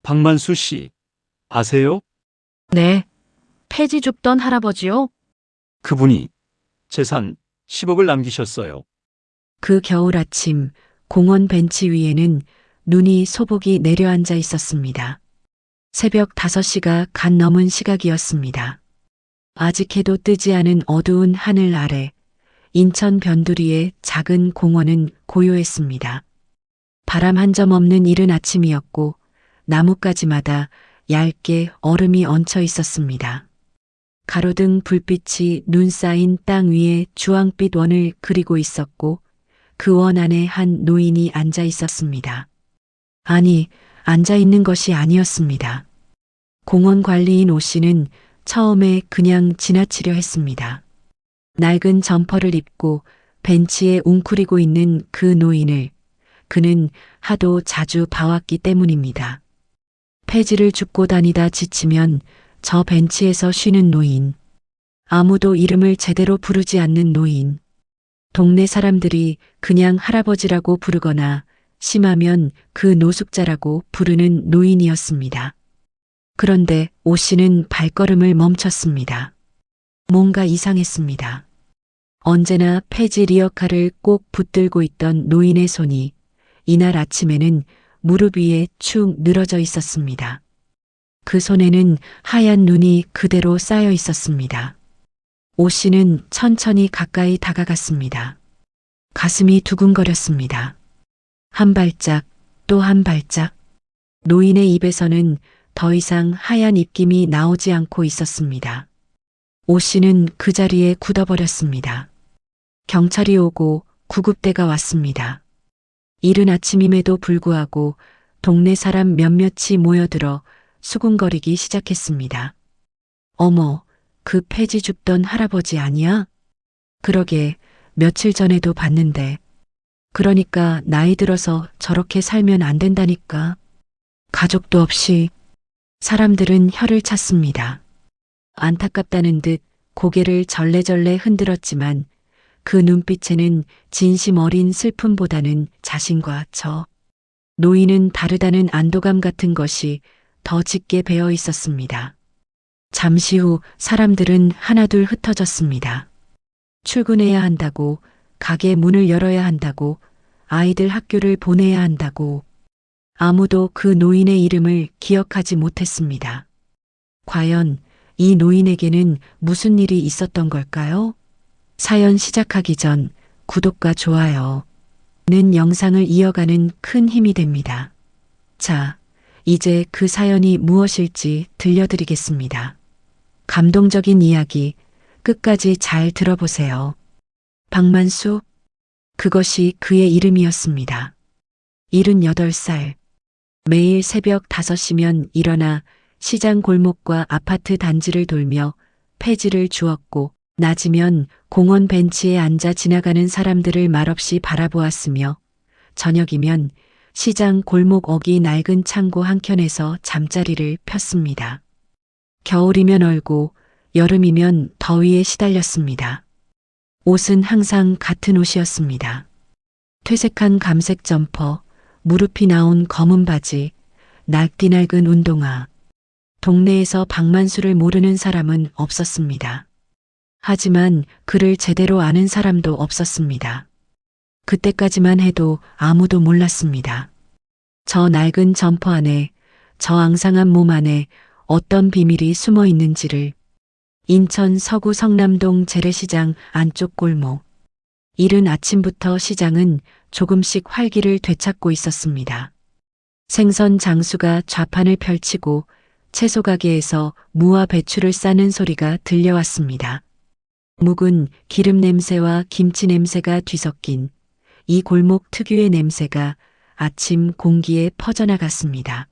박만수 씨, 아세요? 네. 폐지 줍던 할아버지요? 그분이 재산 10억을 남기셨어요. 그 겨울 아침 공원 벤치 위에는 눈이 소복이 내려앉아 있었습니다. 새벽 5시가 갓 넘은 시각이었습니다. 아직 해도 뜨지 않은 어두운 하늘 아래 인천 변두리의 작은 공원은 고요했습니다. 바람 한 점 없는 이른 아침이었고 나뭇가지마다 얇게 얼음이 얹혀 있었습니다. 가로등 불빛이 눈 쌓인 땅 위에 주황빛 원을 그리고 있었고 그 원 안에 한 노인이 앉아 있었습니다. 아니, 앉아 있는 것이 아니었습니다. 공원 관리인 오 씨는 처음에 그냥 지나치려 했습니다. 낡은 점퍼를 입고 벤치에 웅크리고 있는 그 노인을 그는 하도 자주 봐왔기 때문입니다. 폐지를 줍고 다니다 지치면 저 벤치에서 쉬는 노인, 아무도 이름을 제대로 부르지 않는 노인, 동네 사람들이 그냥 할아버지라고 부르거나 심하면 그 노숙자라고 부르는 노인이었습니다. 그런데 오 씨는 발걸음을 멈췄습니다. 뭔가 이상했습니다. 언제나 폐지 리어카를 꼭 붙들고 있던 노인의 손이 이날 아침에는 무릎 위에 축 늘어져 있었습니다. 그 손에는 하얀 눈이 그대로 쌓여 있었습니다. 오 씨는 천천히 가까이 다가갔습니다. 가슴이 두근거렸습니다. 한 발짝, 또 한 발짝. 노인의 입에서는 더 이상 하얀 입김이 나오지 않고 있었습니다. 오 씨는 그 자리에 굳어버렸습니다. 경찰이 오고 구급대가 왔습니다. 이른 아침임에도 불구하고 동네 사람 몇몇이 모여들어 수군거리기 시작했습니다. 어머, 그 폐지 줍던 할아버지 아니야? 그러게, 며칠 전에도 봤는데. 그러니까 나이 들어서 저렇게 살면 안 된다니까. 가족도 없이. 사람들은 혀를 찼습니다. 안타깝다는 듯 고개를 절레절레 흔들었지만 그 눈빛에는 진심 어린 슬픔보다는 자신과 저 노인은 다르다는 안도감 같은 것이 더 짙게 배어 있었습니다. 잠시 후 사람들은 하나둘 흩어졌습니다. 출근해야 한다고, 가게 문을 열어야 한다고, 아이들 학교를 보내야 한다고. 아무도 그 노인의 이름을 기억하지 못했습니다. 과연 이 노인에게는 무슨 일이 있었던 걸까요? 사연 시작하기 전 구독과 좋아요는 영상을 이어가는 큰 힘이 됩니다. 자, 이제 그 사연이 무엇일지 들려드리겠습니다. 감동적인 이야기 끝까지 잘 들어보세요. 박만수, 그것이 그의 이름이었습니다. 78살. 매일 새벽 5시면 일어나 시장 골목과 아파트 단지를 돌며 폐지를 주었고 낮이면 공원 벤치에 앉아 지나가는 사람들을 말없이 바라보았으며 저녁이면 시장 골목 어기 낡은 창고 한켠에서 잠자리를 폈습니다. 겨울이면 얼고 여름이면 더위에 시달렸습니다. 옷은 항상 같은 옷이었습니다. 퇴색한 감색 점퍼, 무릎이 나온 검은 바지, 낡디 낡은 운동화. 동네에서 박만수를 모르는 사람은 없었습니다. 하지만 그를 제대로 아는 사람도 없었습니다. 그때까지만 해도 아무도 몰랐습니다. 저 낡은 점퍼 안에, 저 앙상한 몸 안에 어떤 비밀이 숨어 있는지를. 인천 서구 성남동 재래시장 안쪽 골목. 이른 아침부터 시장은 조금씩 활기를 되찾고 있었습니다. 생선 장수가 좌판을 펼치고 채소 가게에서 무와 배추를 싸는 소리가 들려왔습니다. 묵은 기름 냄새와 김치 냄새가 뒤섞인 이 골목 특유의 냄새가 아침 공기에 퍼져나갔습니다.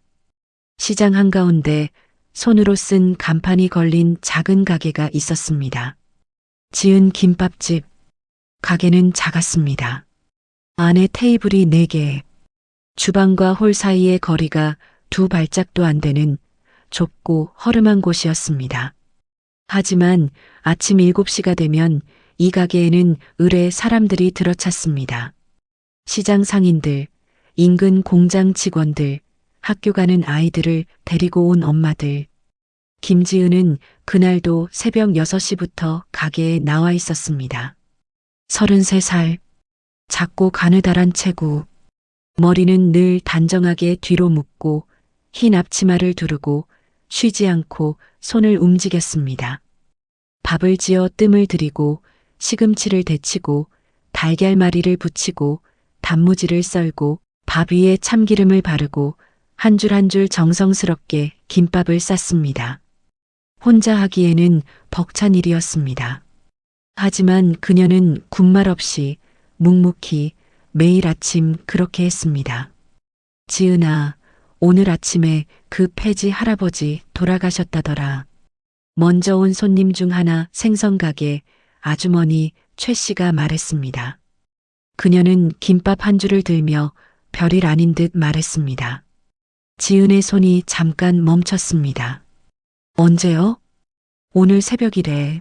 시장 한가운데 손으로 쓴 간판이 걸린 작은 가게가 있었습니다. 지은 김밥집. 가게는 작았습니다. 안에 테이블이 4개. 주방과 홀 사이의 거리가 2발짝도 안 되는 좁고 허름한 곳이었습니다. 하지만 아침 7시가 되면 이 가게에는 의뢰 사람들이 들어찼습니다. 시장 상인들, 인근 공장 직원들, 학교 가는 아이들을 데리고 온 엄마들. 김지은은 그날도 새벽 6시부터 가게에 나와 있었습니다. 33살. 작고 가느다란 체구. 머리는 늘 단정하게 뒤로 묶고 흰 앞치마를 두르고 쉬지 않고 손을 움직였습니다. 밥을 지어 뜸을 들이고 시금치를 데치고 달걀말이를 부치고 단무지를 썰고 밥 위에 참기름을 바르고 한 줄 한 줄 정성스럽게 김밥을 쌌습니다. 혼자 하기에는 벅찬 일이었습니다. 하지만 그녀는 군말 없이 묵묵히 매일 아침 그렇게 했습니다. 지은아, 오늘 아침에 그 폐지 할아버지 돌아가셨다더라. 먼저 온 손님 중 하나 생선가게 아주머니 최 씨가 말했습니다. 그녀는 김밥 한 줄을 들며 별일 아닌 듯 말했습니다. 지은의 손이 잠깐 멈췄습니다. 언제요? 오늘 새벽이래.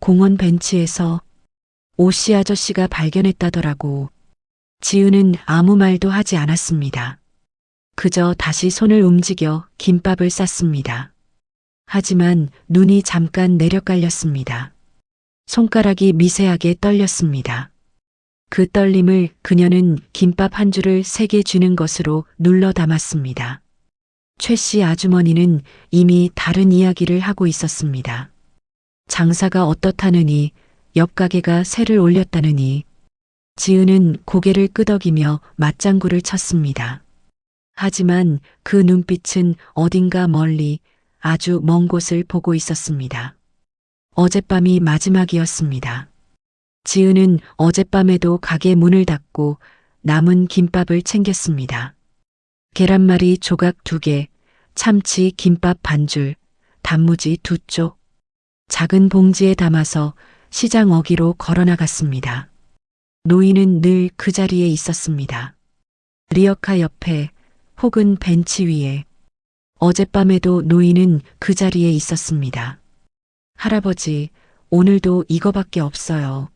공원 벤치에서 오씨 아저씨가 발견했다더라고. 지은은 아무 말도 하지 않았습니다. 그저 다시 손을 움직여 김밥을 쌌습니다. 하지만 눈이 잠깐 내려깔렸습니다. 손가락이 미세하게 떨렸습니다. 그 떨림을 그녀는 김밥 한 줄을 3개 쥐는 것으로 눌러 담았습니다. 최 씨 아주머니는 이미 다른 이야기를 하고 있었습니다. 장사가 어떻다느니, 옆 가게가 세를 올렸다느니. 지은은 고개를 끄덕이며 맞장구를 쳤습니다. 하지만 그 눈빛은 어딘가 멀리 아주 먼 곳을 보고 있었습니다. 어젯밤이 마지막이었습니다. 지은은 어젯밤에도 가게 문을 닫고 남은 김밥을 챙겼습니다. 계란말이 조각 2개, 참치 김밥 반줄, 단무지 2쪽. 작은 봉지에 담아서 시장 어귀로 걸어나갔습니다. 노인은 늘 그 자리에 있었습니다. 리어카 옆에 혹은 벤치 위에. 어젯밤에도 노인은 그 자리에 있었습니다. 할아버지, 오늘도 이거밖에 없어요.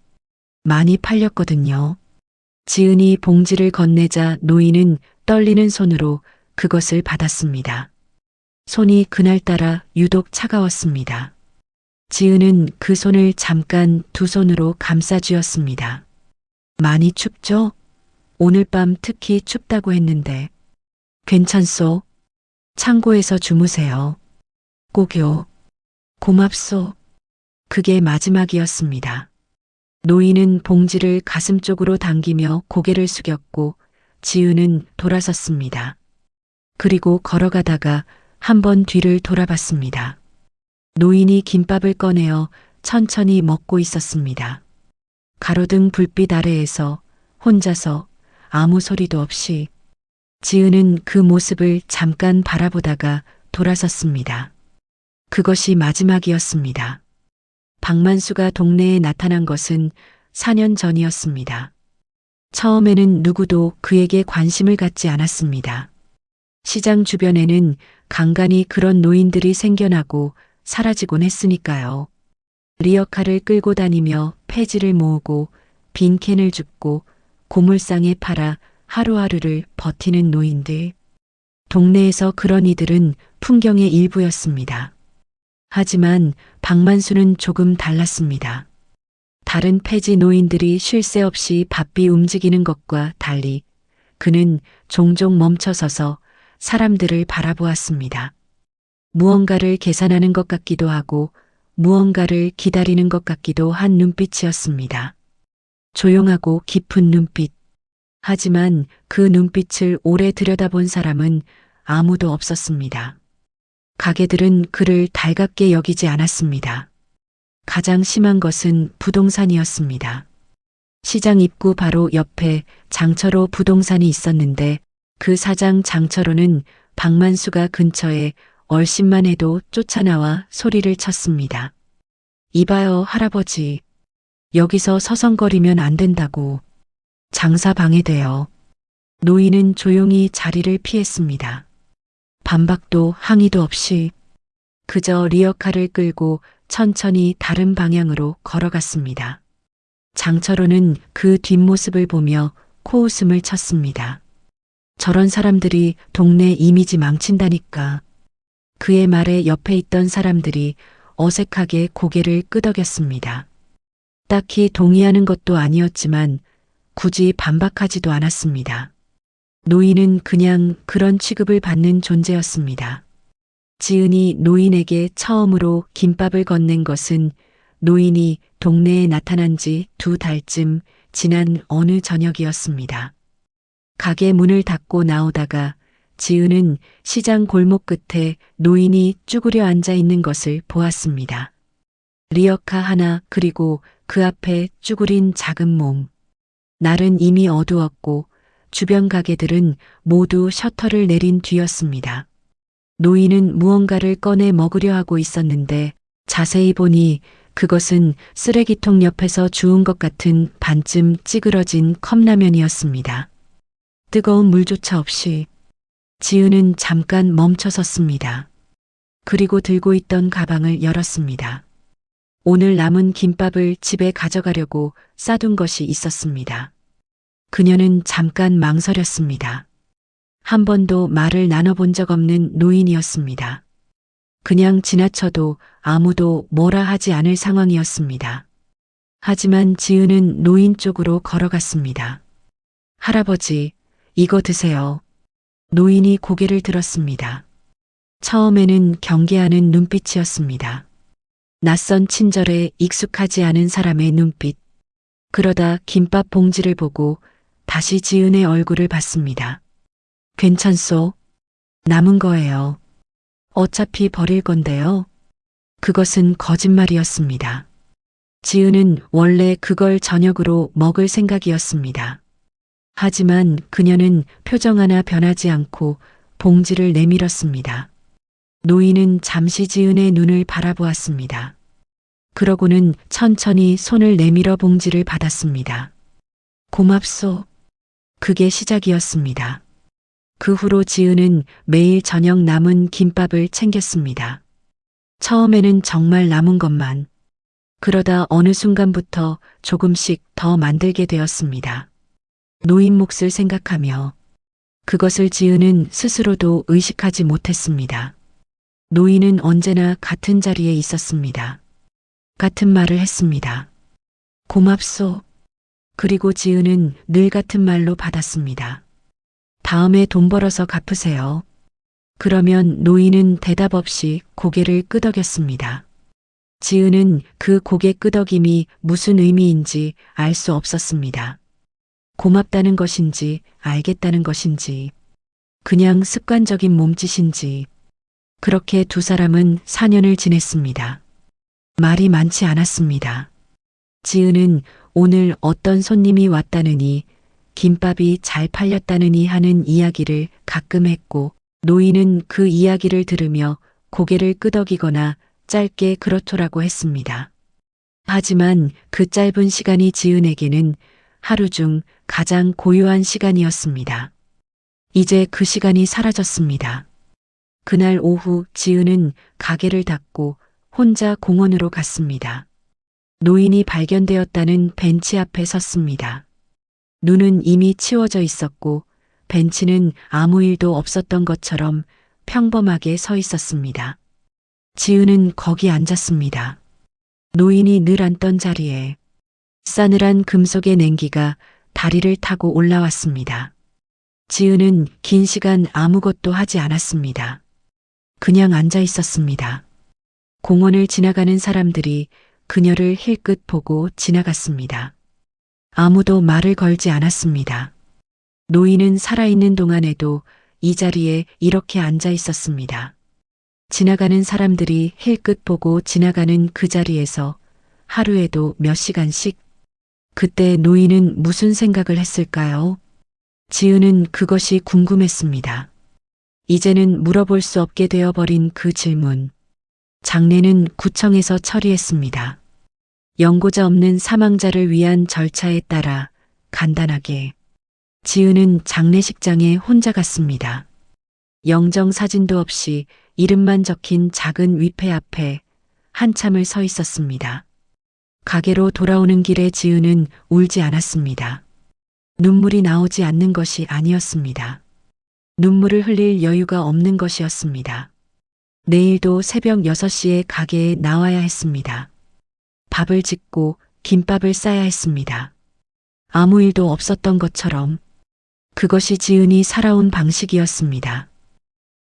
많이 팔렸거든요. 지은이 봉지를 건네자 노인은 떨리는 손으로 그것을 받았습니다. 손이 그날따라 유독 차가웠습니다. 지은은 그 손을 잠깐 두 손으로 감싸 쥐었습니다. 많이 춥죠? 오늘 밤 특히 춥다고 했는데. 괜찮소? 창고에서 주무세요. 꼭요. 고맙소. 그게 마지막이었습니다. 노인은 봉지를 가슴 쪽으로 당기며 고개를 숙였고 지은은 돌아섰습니다. 그리고 걸어가다가 한 번 뒤를 돌아봤습니다. 노인이 김밥을 꺼내어 천천히 먹고 있었습니다. 가로등 불빛 아래에서 혼자서 아무 소리도 없이. 지은은 그 모습을 잠깐 바라보다가 돌아섰습니다. 그것이 마지막이었습니다. 박만수가 동네에 나타난 것은 4년 전이었습니다. 처음에는 누구도 그에게 관심을 갖지 않았습니다. 시장 주변에는 간간히 그런 노인들이 생겨나고 사라지곤 했으니까요. 리어카를 끌고 다니며 폐지를 모으고 빈 캔을 줍고 고물상에 팔아 하루하루를 버티는 노인들. 동네에서 그런 이들은 풍경의 일부였습니다. 하지만 박만수는 조금 달랐습니다. 다른 폐지 노인들이 쉴 새 없이 바삐 움직이는 것과 달리 그는 종종 멈춰서서 사람들을 바라보았습니다. 무언가를 계산하는 것 같기도 하고 무언가를 기다리는 것 같기도 한 눈빛이었습니다. 조용하고 깊은 눈빛. 하지만 그 눈빛을 오래 들여다본 사람은 아무도 없었습니다. 가게들은 그를 달갑게 여기지 않았습니다. 가장 심한 것은 부동산이었습니다. 시장 입구 바로 옆에 장철호 부동산이 있었는데 그 사장 장철호는 박만수가 근처에 얼씬만 해도 쫓아나와 소리를 쳤습니다. 이봐요, 할아버지. 여기서 서성거리면 안 된다고. 장사 방해돼요. 노인은 조용히 자리를 피했습니다. 반박도 항의도 없이 그저 리어카를 끌고 천천히 다른 방향으로 걸어갔습니다. 장철호는 그 뒷모습을 보며 코웃음을 쳤습니다. 저런 사람들이 동네 이미지 망친다니까. 그의 말에 옆에 있던 사람들이 어색하게 고개를 끄덕였습니다. 딱히 동의하는 것도 아니었지만 굳이 반박하지도 않았습니다. 노인은 그냥 그런 취급을 받는 존재였습니다. 지은이 노인에게 처음으로 김밥을 건넨 것은 노인이 동네에 나타난 지 2달쯤 지난 어느 저녁이었습니다. 가게 문을 닫고 나오다가 지은은 시장 골목 끝에 노인이 쭈그려 앉아 있는 것을 보았습니다. 리어카 하나 그리고 그 앞에 쭈그린 작은 몸. 날은 이미 어두웠고 주변 가게들은 모두 셔터를 내린 뒤였습니다. 노인은 무언가를 꺼내 먹으려 하고 있었는데 자세히 보니 그것은 쓰레기통 옆에서 주운 것 같은 반쯤 찌그러진 컵라면이었습니다. 뜨거운 물조차 없이 지은은 잠깐 멈춰 섰습니다. 그리고 들고 있던 가방을 열었습니다. 오늘 남은 김밥을 집에 가져가려고 싸둔 것이 있었습니다. 그녀는 잠깐 망설였습니다. 한 번도 말을 나눠본 적 없는 노인이었습니다. 그냥 지나쳐도 아무도 뭐라 하지 않을 상황이었습니다. 하지만 지은은 노인 쪽으로 걸어갔습니다. 할아버지, 이거 드세요. 노인이 고개를 들었습니다. 처음에는 경계하는 눈빛이었습니다. 낯선 친절에 익숙하지 않은 사람의 눈빛. 그러다 김밥 봉지를 보고 다시 지은의 얼굴을 봤습니다. 괜찮소? 남은 거예요. 어차피 버릴 건데요. 그것은 거짓말이었습니다. 지은은 원래 그걸 저녁으로 먹을 생각이었습니다. 하지만 그녀는 표정 하나 변하지 않고 봉지를 내밀었습니다. 노인은 잠시 지은의 눈을 바라보았습니다. 그러고는 천천히 손을 내밀어 봉지를 받았습니다. 고맙소. 그게 시작이었습니다. 그 후로 지은은 매일 저녁 남은 김밥을 챙겼습니다. 처음에는 정말 남은 것만. 그러다 어느 순간부터 조금씩 더 만들게 되었습니다. 노인 몫을 생각하며 그것을 지은은 스스로도 의식하지 못했습니다. 노인은 언제나 같은 자리에 있었습니다. 같은 말을 했습니다. 고맙소. 그리고 지은은 늘 같은 말로 받았습니다. 다음에 돈 벌어서 갚으세요. 그러면 노인은 대답 없이 고개를 끄덕였습니다. 지은은 그 고개 끄덕임이 무슨 의미인지 알 수 없었습니다. 고맙다는 것인지 알겠다는 것인지 그냥 습관적인 몸짓인지 그렇게 두 사람은 4년을 지냈습니다. 말이 많지 않았습니다. 지은은 오늘 어떤 손님이 왔다느니 김밥이 잘 팔렸다느니 하는 이야기를 가끔 했고 노인은 그 이야기를 들으며 고개를 끄덕이거나 짧게 그렇더라고 했습니다. 하지만 그 짧은 시간이 지은에게는 하루 중 가장 고요한 시간이었습니다. 이제 그 시간이 사라졌습니다. 그날 오후 지은은 가게를 닫고 혼자 공원으로 갔습니다. 노인이 발견되었다는 벤치 앞에 섰습니다. 눈은 이미 치워져 있었고 벤치는 아무 일도 없었던 것처럼 평범하게 서 있었습니다. 지은은 거기 앉았습니다. 노인이 늘 앉던 자리에 싸늘한 금속의 냉기가 다리를 타고 올라왔습니다. 지은은 긴 시간 아무것도 하지 않았습니다. 그냥 앉아 있었습니다. 공원을 지나가는 사람들이 그녀를 힐끗 보고 지나갔습니다. 아무도 말을 걸지 않았습니다. 노인은 살아있는 동안에도 이 자리에 이렇게 앉아 있었습니다. 지나가는 사람들이 힐끗 보고 지나가는 그 자리에서 하루에도 몇 시간씩. 그때 노인은 무슨 생각을 했을까요? 지은은 그것이 궁금했습니다. 이제는 물어볼 수 없게 되어버린 그 질문. 장례는 구청에서 처리했습니다. 연고자 없는 사망자를 위한 절차에 따라 간단하게. 지은은 장례식장에 혼자 갔습니다. 영정 사진도 없이 이름만 적힌 작은 위패 앞에 한참을 서 있었습니다. 가게로 돌아오는 길에 지은은 울지 않았습니다. 눈물이 나오지 않는 것이 아니었습니다. 눈물을 흘릴 여유가 없는 것이었습니다. 내일도 새벽 6시에 가게에 나와야 했습니다. 밥을 짓고 김밥을 싸야 했습니다. 아무 일도 없었던 것처럼 그것이 지은이 살아온 방식이었습니다.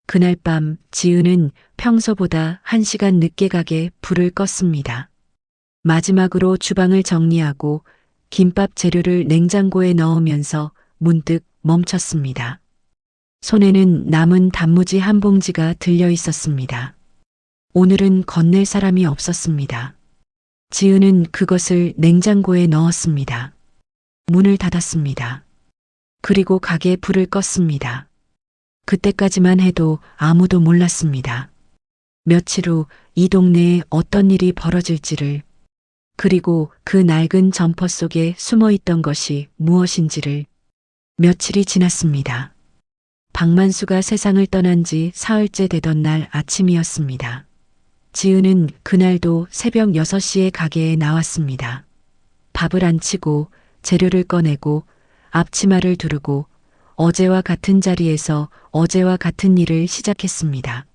그날 밤 지은은 평소보다 1시간 늦게 가게 불을 껐습니다. 마지막으로 주방을 정리하고 김밥 재료를 냉장고에 넣으면서 문득 멈췄습니다. 손에는 남은 단무지 한 봉지가 들려 있었습니다. 오늘은 건넬 사람이 없었습니다. 지은은 그것을 냉장고에 넣었습니다. 문을 닫았습니다. 그리고 가게 불을 껐습니다. 그때까지만 해도 아무도 몰랐습니다. 며칠 후 이 동네에 어떤 일이 벌어질지를, 그리고 그 낡은 점퍼 속에 숨어 있던 것이 무엇인지를. 며칠이 지났습니다. 박만수가 세상을 떠난 지 사흘째 되던 날 아침이었습니다. 지은은 그날도 새벽 6시에 가게에 나왔습니다. 밥을 안 치고 재료를 꺼내고 앞치마를 두르고 어제와 같은 자리에서 어제와 같은 일을 시작했습니다.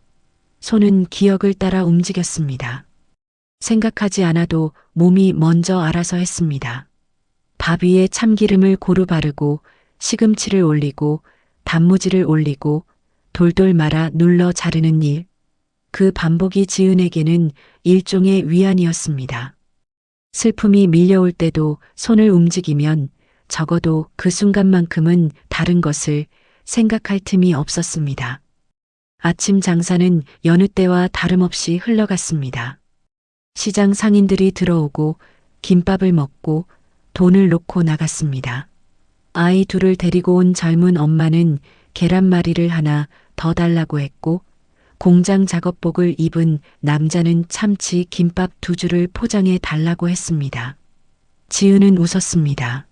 손은 기억을 따라 움직였습니다. 생각하지 않아도 몸이 먼저 알아서 했습니다. 밥 위에 참기름을 고루 바르고 시금치를 올리고 단무지를 올리고 돌돌 말아 눌러 자르는 일. 그 반복이 지은에게는 일종의 위안이었습니다. 슬픔이 밀려올 때도 손을 움직이면 적어도 그 순간만큼은 다른 것을 생각할 틈이 없었습니다. 아침 장사는 여느 때와 다름없이 흘러갔습니다. 시장 상인들이 들어오고 김밥을 먹고 돈을 놓고 나갔습니다. 아이 둘을 데리고 온 젊은 엄마는 계란말이를 하나 더 달라고 했고, 공장 작업복을 입은 남자는 참치 김밥 2줄을 포장해 달라고 했습니다. 지은은 웃었습니다.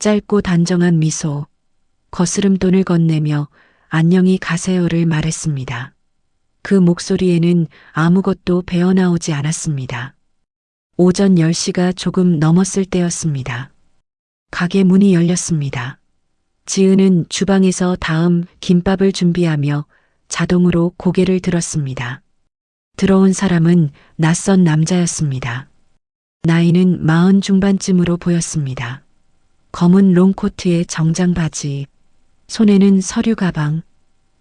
짧고 단정한 미소, 거스름돈을 건네며 안녕히 가세요를 말했습니다. 그 목소리에는 아무것도 배어나오지 않았습니다. 오전 10시가 조금 넘었을 때였습니다. 가게 문이 열렸습니다. 지은은 주방에서 다음 김밥을 준비하며 자동으로 고개를 들었습니다. 들어온 사람은 낯선 남자였습니다. 나이는 40 중반쯤으로 보였습니다. 검은 롱코트에 정장 바지, 손에는 서류 가방,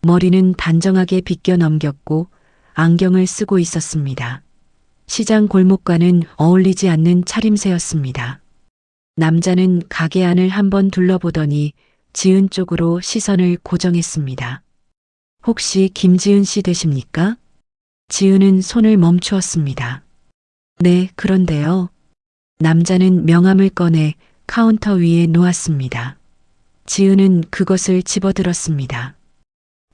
머리는 단정하게 빗겨 넘겼고 안경을 쓰고 있었습니다. 시장 골목과는 어울리지 않는 차림새였습니다. 남자는 가게 안을 한번 둘러보더니 지은 쪽으로 시선을 고정했습니다. 혹시 김지은 씨 되십니까? 지은은 손을 멈추었습니다. 네, 그런데요. 남자는 명함을 꺼내 카운터 위에 놓았습니다. 지은은 그것을 집어들었습니다.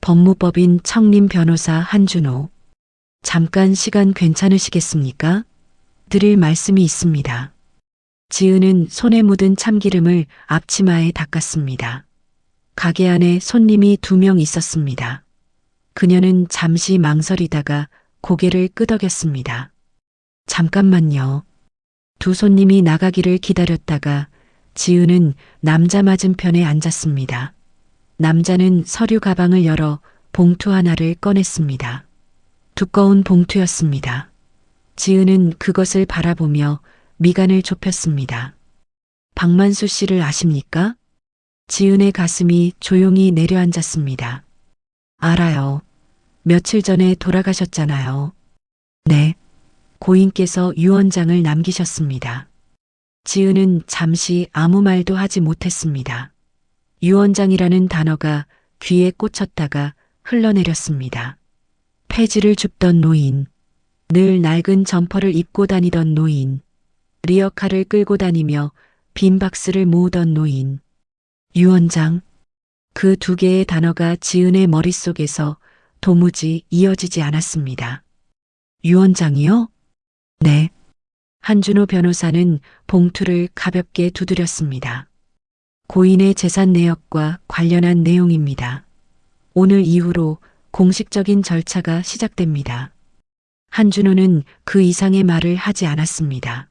법무법인 청림 변호사 한준호. 잠깐 시간 괜찮으시겠습니까? 드릴 말씀이 있습니다. 지은은 손에 묻은 참기름을 앞치마에 닦았습니다. 가게 안에 손님이 2명 있었습니다. 그녀는 잠시 망설이다가 고개를 끄덕였습니다. 잠깐만요. 두 손님이 나가기를 기다렸다가 지은은 남자 맞은편에 앉았습니다. 남자는 서류 가방을 열어 봉투 하나를 꺼냈습니다. 두꺼운 봉투였습니다. 지은은 그것을 바라보며 미간을 좁혔습니다. 박만수 씨를 아십니까? 지은의 가슴이 조용히 내려앉았습니다. 알아요. 며칠 전에 돌아가셨잖아요. 네. 고인께서 유언장을 남기셨습니다. 지은은 잠시 아무 말도 하지 못했습니다. 유언장이라는 단어가 귀에 꽂혔다가 흘러내렸습니다. 폐지를 줍던 노인, 늘 낡은 점퍼를 입고 다니던 노인, 리어카를 끌고 다니며 빈 박스를 모으던 노인, 유언장. 그 2개의 단어가 지은의 머릿속에서 도무지 이어지지 않았습니다. 유언장이요? 네. 한준호 변호사는 봉투를 가볍게 두드렸습니다. 고인의 재산 내역과 관련한 내용입니다. 오늘 이후로 공식적인 절차가 시작됩니다. 한준호는 그 이상의 말을 하지 않았습니다.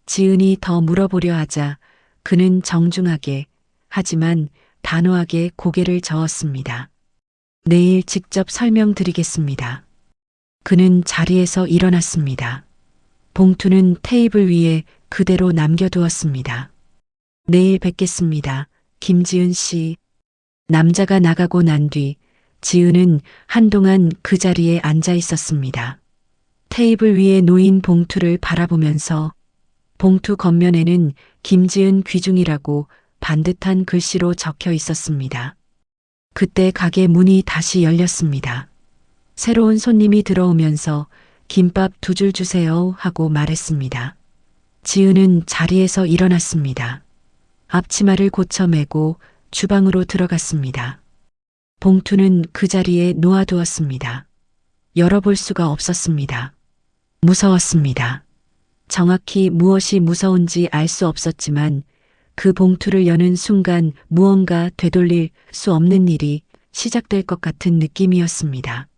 지은이 더 물어보려 하자 그는 정중하게 하지만 단호하게 고개를 저었습니다. 내일 직접 설명드리겠습니다. 그는 자리에서 일어났습니다. 봉투는 테이블 위에 그대로 남겨두었습니다. 내일 뵙겠습니다. 김지은 씨. 남자가 나가고 난 뒤 지은은 한동안 그 자리에 앉아 있었습니다. 테이블 위에 놓인 봉투를 바라보면서 봉투 겉면에는 김지은 귀중이라고 반듯한 글씨로 적혀 있었습니다. 그때 가게 문이 다시 열렸습니다. 새로운 손님이 들어오면서 김밥 2줄 주세요 하고 말했습니다. 지은은 자리에서 일어났습니다. 앞치마를 고쳐 매고 주방으로 들어갔습니다. 봉투는 그 자리에 놓아두었습니다. 열어볼 수가 없었습니다. 무서웠습니다. 정확히 무엇이 무서운지 알 수 없었지만 그 봉투를 여는 순간 무언가 되돌릴 수 없는 일이 시작될 것 같은 느낌이었습니다.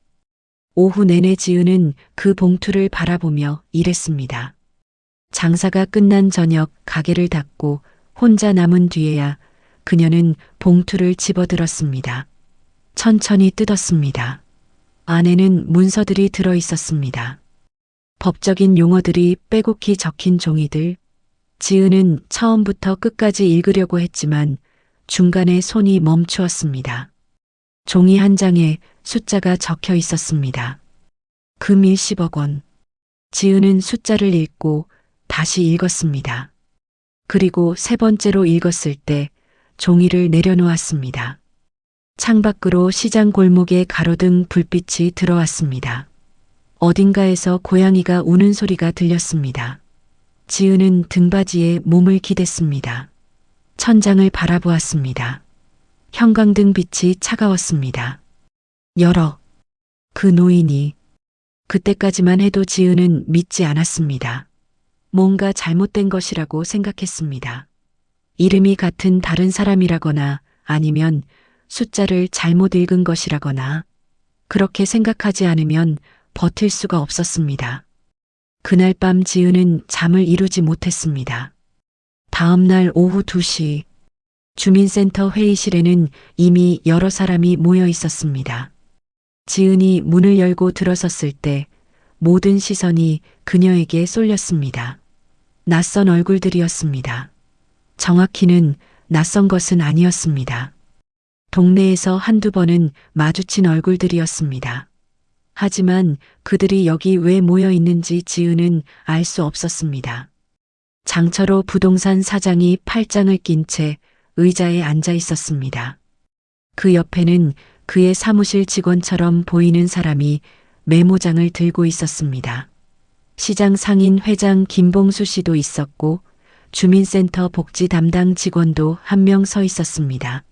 오후 내내 지은은 그 봉투를 바라보며 일했습니다. 장사가 끝난 저녁 가게를 닫고 혼자 남은 뒤에야 그녀는 봉투를 집어들었습니다. 천천히 뜯었습니다. 안에는 문서들이 들어 있었습니다. 법적인 용어들이 빼곡히 적힌 종이들. 지은은 처음부터 끝까지 읽으려고 했지만 중간에 손이 멈추었습니다. 종이 한 장에 숫자가 적혀 있었습니다. 금 10억 원. 지은은 숫자를 읽고 다시 읽었습니다. 그리고 3번째로 읽었을 때 종이를 내려놓았습니다. 창밖으로 시장 골목에 가로등 불빛이 들어왔습니다. 어딘가에서 고양이가 우는 소리가 들렸습니다. 지은은 등받이에 몸을 기댔습니다. 천장을 바라보았습니다. 형광등 빛이 차가웠습니다. 열어. 그 노인이. 그때까지만 해도 지은은 믿지 않았습니다. 뭔가 잘못된 것이라고 생각했습니다. 이름이 같은 다른 사람이라거나 아니면 숫자를 잘못 읽은 것이라거나 그렇게 생각하지 않으면 버틸 수가 없었습니다. 그날 밤 지은은 잠을 이루지 못했습니다. 다음 날 오후 2시 주민센터 회의실에는 이미 여러 사람이 모여 있었습니다. 지은이 문을 열고 들어섰을 때 모든 시선이 그녀에게 쏠렸습니다. 낯선 얼굴들이었습니다. 정확히는 낯선 것은 아니었습니다. 동네에서 한두 번은 마주친 얼굴들이었습니다. 하지만 그들이 여기 왜 모여 있는지 지은은 알 수 없었습니다. 장철호 부동산 사장이 팔짱을 낀 채 의자에 앉아 있었습니다. 그 옆에는 그의 사무실 직원처럼 보이는 사람이 메모장을 들고 있었습니다. 시장 상인 회장 김봉수 씨도 있었고 주민센터 복지 담당 직원도 한 명 서 있었습니다.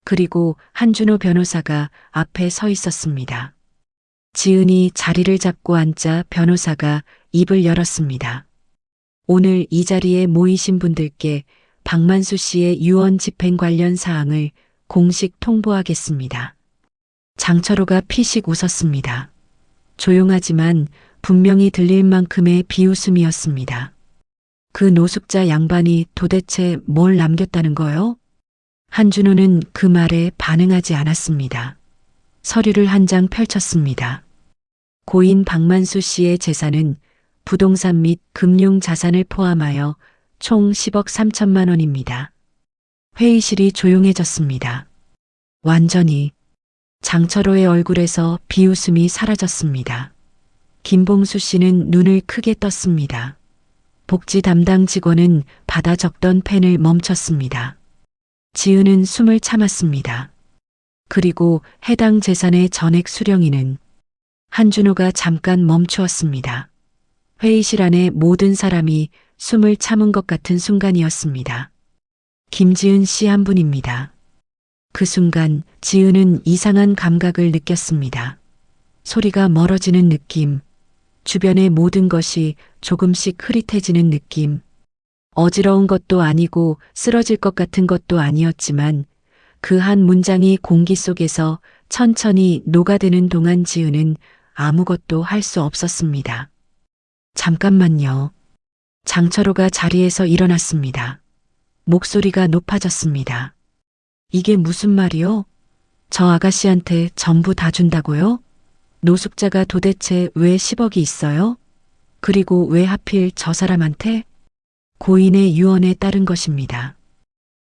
그리고 한준호 변호사가 앞에 서 있었습니다. 지은이 자리를 잡고 앉자 변호사가 입을 열었습니다. 오늘 이 자리에 모이신 분들께 박만수 씨의 유언 집행 관련 사항을 공식 통보하겠습니다. 장철호가 피식 웃었습니다. 조용하지만 분명히 들릴 만큼의 비웃음이었습니다. 그 노숙자 양반이 도대체 뭘 남겼다는 거요? 한준호는 그 말에 반응하지 않았습니다. 서류를 한 장 펼쳤습니다. 고인 박만수 씨의 재산은 부동산 및 금융 자산을 포함하여 총 10억 3천만 원입니다. 회의실이 조용해졌습니다. 완전히. 장철호의 얼굴에서 비웃음이 사라졌습니다. 김봉수 씨는 눈을 크게 떴습니다. 복지 담당 직원은 받아 적던 펜을 멈췄습니다. 지은은 숨을 참았습니다. 그리고 해당 재산의 전액 수령인은 한준호가 잠깐 멈추었습니다. 회의실 안에 모든 사람이 숨을 참은 것 같은 순간이었습니다. 김지은 씨 한 분입니다. 그 순간 지은은 이상한 감각을 느꼈습니다. 소리가 멀어지는 느낌, 주변의 모든 것이 조금씩 흐릿해지는 느낌. 어지러운 것도 아니고 쓰러질 것 같은 것도 아니었지만 그 한 문장이 공기 속에서 천천히 녹아드는 동안 지은은 아무것도 할 수 없었습니다. 잠깐만요. 장철호가 자리에서 일어났습니다. 목소리가 높아졌습니다. 이게 무슨 말이요? 저 아가씨한테 전부 다 준다고요? 노숙자가 도대체 왜 10억이 있어요? 그리고 왜 하필 저 사람한테? 고인의 유언에 따른 것입니다.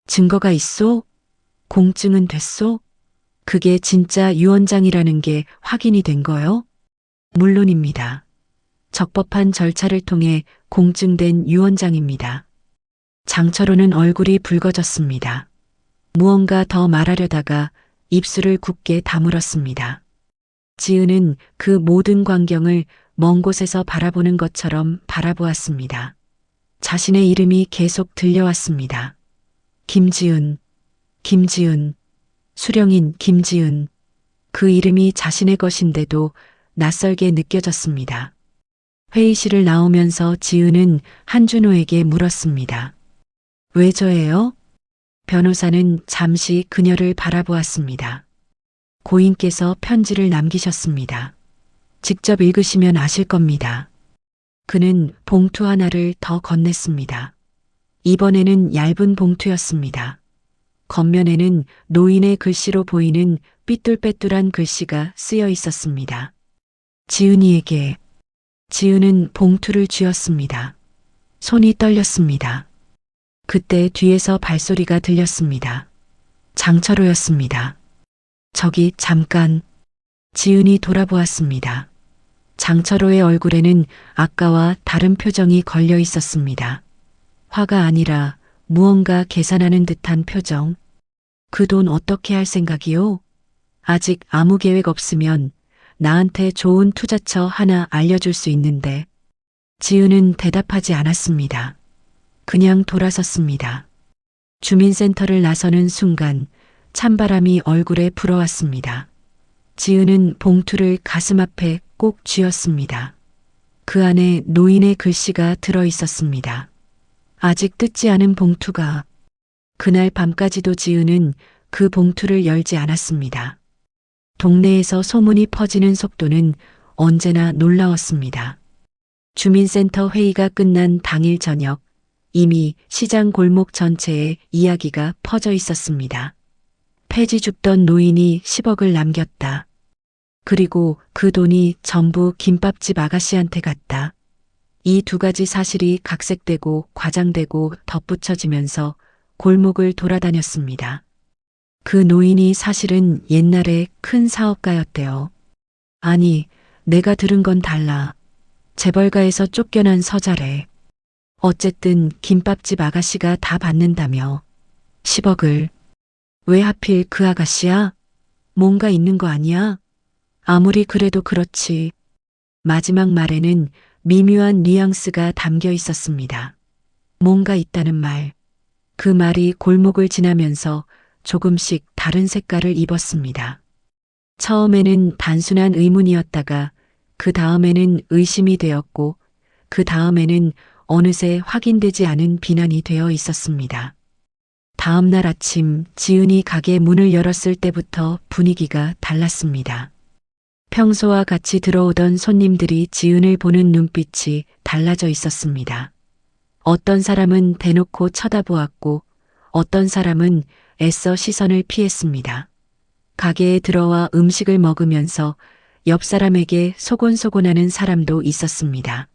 증거가 있소? 공증은 됐소? 그게 진짜 유언장이라는 게 확인이 된 거요? 물론입니다. 적법한 절차를 통해 공증된 유언장입니다. 장철호는 얼굴이 붉어졌습니다. 무언가 더 말하려다가 입술을 굳게 다물었습니다. 지은은 그 모든 광경을 먼 곳에서 바라보는 것처럼 바라보았습니다. 자신의 이름이 계속 들려왔습니다. 김지은, 김지은, 수령인 김지은. 그 이름이 자신의 것인데도 낯설게 느껴졌습니다. 회의실을 나오면서 지은은 한준호에게 물었습니다. 왜 저예요? 변호사는 잠시 그녀를 바라보았습니다. 고인께서 편지를 남기셨습니다. 직접 읽으시면 아실 겁니다. 그는 봉투 하나를 더 건넸습니다. 이번에는 얇은 봉투였습니다. 겉면에는 노인의 글씨로 보이는 삐뚤빼뚤한 글씨가 쓰여 있었습니다. 지은이에게. 지은은 봉투를 쥐었습니다. 손이 떨렸습니다. 그때 뒤에서 발소리가 들렸습니다. 장철호였습니다. 저기 잠깐. 지은이 돌아보았습니다. 장철호의 얼굴에는 아까와 다른 표정이 걸려 있었습니다. 화가 아니라 무언가 계산하는 듯한 표정. 그 돈 어떻게 할 생각이요? 아직 아무 계획 없으면 나한테 좋은 투자처 하나 알려줄 수 있는데. 지은은 대답하지 않았습니다. 그냥 돌아섰습니다. 주민센터를 나서는 순간 찬바람이 얼굴에 불어왔습니다. 지은은 봉투를 가슴 앞에 꼭 쥐었습니다. 그 안에 노인의 글씨가 들어 있었습니다. 아직 뜯지 않은 봉투가. 그날 밤까지도 지은은 그 봉투를 열지 않았습니다. 동네에서 소문이 퍼지는 속도는 언제나 놀라웠습니다. 주민센터 회의가 끝난 당일 저녁, 이미 시장 골목 전체에 이야기가 퍼져 있었습니다. 폐지 줍던 노인이 10억을 남겼다. 그리고 그 돈이 전부 김밥집 아가씨한테 갔다. 이 두 가지 사실이 각색되고 과장되고 덧붙여지면서 골목을 돌아다녔습니다. 그 노인이 사실은 옛날에 큰 사업가였대요. 아니, 내가 들은 건 달라. 재벌가에서 쫓겨난 서자래. 어쨌든 김밥집 아가씨가 다 받는다며. 10억을. 왜 하필 그 아가씨야? 뭔가 있는 거 아니야? 아무리 그래도 그렇지. 마지막 말에는 미묘한 뉘앙스가 담겨 있었습니다. 뭔가 있다는 말. 그 말이 골목을 지나면서 조금씩 다른 색깔을 입었습니다. 처음에는 단순한 의문이었다가 그 다음에는 의심이 되었고 그 다음에는 어느새 확인되지 않은 비난이 되어 있었습니다. 다음 날 아침 지은이 가게 문을 열었을 때부터 분위기가 달랐습니다. 평소와 같이 들어오던 손님들이 지은을 보는 눈빛이 달라져 있었습니다. 어떤 사람은 대놓고 쳐다보았고 어떤 사람은 애써 시선을 피했습니다. 가게에 들어와 음식을 먹으면서 옆 사람에게 소곤소곤하는 사람도 있었습니다.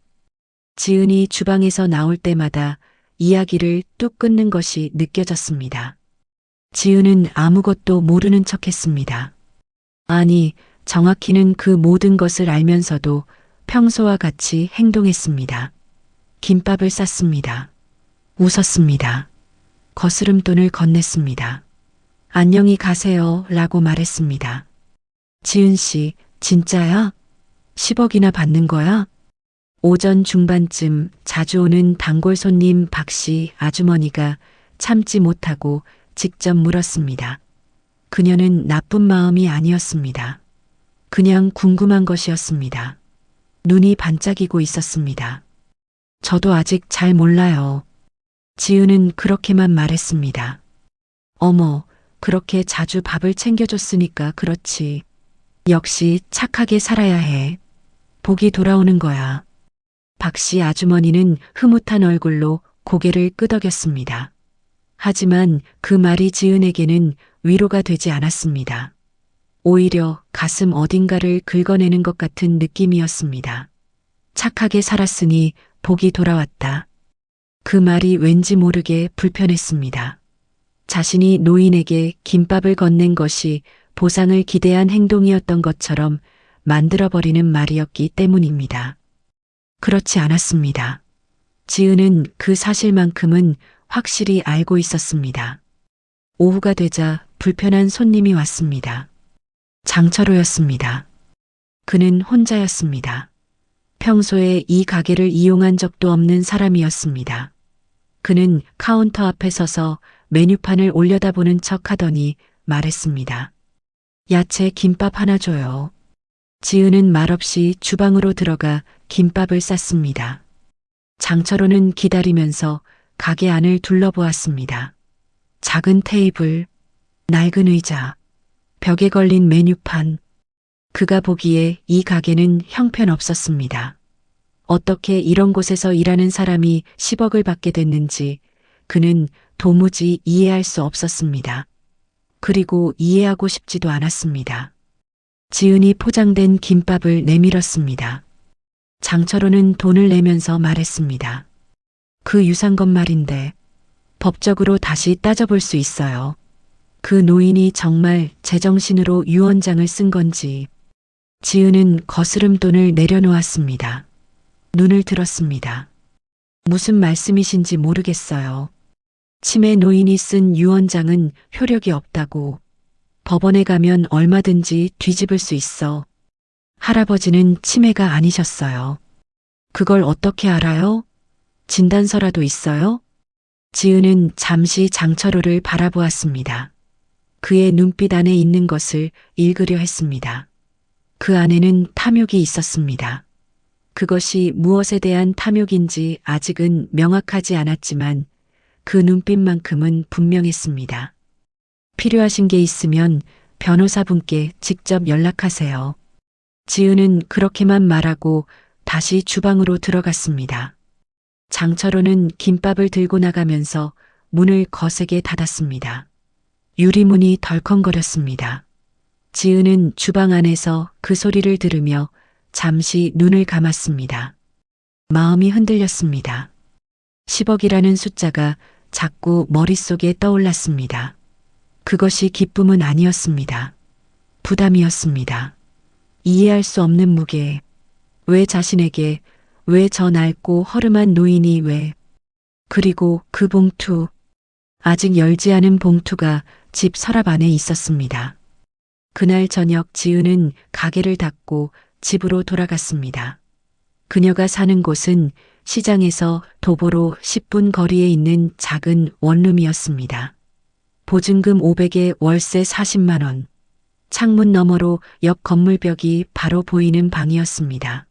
지은이 주방에서 나올 때마다 이야기를 뚝 끊는 것이 느껴졌습니다. 지은은 아무것도 모르는 척했습니다. 아니, 정확히는 그 모든 것을 알면서도 평소와 같이 행동했습니다. 김밥을 쌌습니다. 웃었습니다. 거스름돈을 건넸습니다. 안녕히 가세요 라고 말했습니다. 지은 씨, 진짜야? 10억이나 받는 거야? 오전 중반쯤 자주 오는 단골 손님 박씨 아주머니가 참지 못하고 직접 물었습니다. 그녀는 나쁜 마음이 아니었습니다. 그냥 궁금한 것이었습니다. 눈이 반짝이고 있었습니다. 저도 아직 잘 몰라요. 지은은 그렇게만 말했습니다. 어머, 그렇게 자주 밥을 챙겨줬으니까 그렇지. 역시 착하게 살아야 해. 복이 돌아오는 거야. 박씨 아주머니는 흐뭇한 얼굴로 고개를 끄덕였습니다. 하지만 그 말이 지은에게는 위로가 되지 않았습니다. 오히려 가슴 어딘가를 긁어내는 것 같은 느낌이었습니다. 착하게 살았으니 복이 돌아왔다. 그 말이 왠지 모르게 불편했습니다. 자신이 노인에게 김밥을 건넨 것이 보상을 기대한 행동이었던 것처럼 만들어버리는 말이었기 때문입니다. 그렇지 않았습니다. 지은은 그 사실만큼은 확실히 알고 있었습니다. 오후가 되자 불편한 손님이 왔습니다. 장철호였습니다. 그는 혼자였습니다. 평소에 이 가게를 이용한 적도 없는 사람이었습니다. 그는 카운터 앞에 서서 메뉴판을 올려다보는 척 하더니 말했습니다. 야채 김밥 하나 줘요. 지은은 말없이 주방으로 들어가 김밥을 쌌습니다. 장철호는 기다리면서 가게 안을 둘러보았습니다. 작은 테이블, 낡은 의자, 벽에 걸린 메뉴판. 그가 보기에 이 가게는 형편없었습니다. 어떻게 이런 곳에서 일하는 사람이 10억을 받게 됐는지 그는 도무지 이해할 수 없었습니다. 그리고 이해하고 싶지도 않았습니다. 지은이 포장된 김밥을 내밀었습니다. 장철호는 돈을 내면서 말했습니다. 그 유산건 말인데 법적으로 다시 따져볼 수 있어요. 그 노인이 정말 제정신으로 유언장을 쓴 건지. 지은은 거스름 돈을 내려놓았습니다. 눈을 들었습니다. 무슨 말씀이신지 모르겠어요. 치매 노인이 쓴 유언장은 효력이 없다고. 법원에 가면 얼마든지 뒤집을 수 있어. 할아버지는 치매가 아니셨어요. 그걸 어떻게 알아요? 진단서라도 있어요? 지은은 잠시 장철호를 바라보았습니다. 그의 눈빛 안에 있는 것을 읽으려 했습니다. 그 안에는 탐욕이 있었습니다. 그것이 무엇에 대한 탐욕인지 아직은 명확하지 않았지만 그 눈빛만큼은 분명했습니다. 필요하신 게 있으면 변호사분께 직접 연락하세요. 지은은 그렇게만 말하고 다시 주방으로 들어갔습니다. 장철호는 김밥을 들고 나가면서 문을 거세게 닫았습니다. 유리문이 덜컹거렸습니다. 지은은 주방 안에서 그 소리를 들으며 잠시 눈을 감았습니다. 마음이 흔들렸습니다. 10억이라는 숫자가 자꾸 머릿속에 떠올랐습니다. 그것이 기쁨은 아니었습니다. 부담이었습니다. 이해할 수 없는 무게. 왜 자신에게, 왜 저 낡고 허름한 노인이 왜. 그리고 그 봉투. 아직 열지 않은 봉투가 집 서랍 안에 있었습니다. 그날 저녁 지은은 가게를 닫고 집으로 돌아갔습니다. 그녀가 사는 곳은 시장에서 도보로 10분 거리에 있는 작은 원룸이었습니다. 보증금 500에 월세 40만 원. 창문 너머로 옆 건물벽이 바로 보이는 방이었습니다.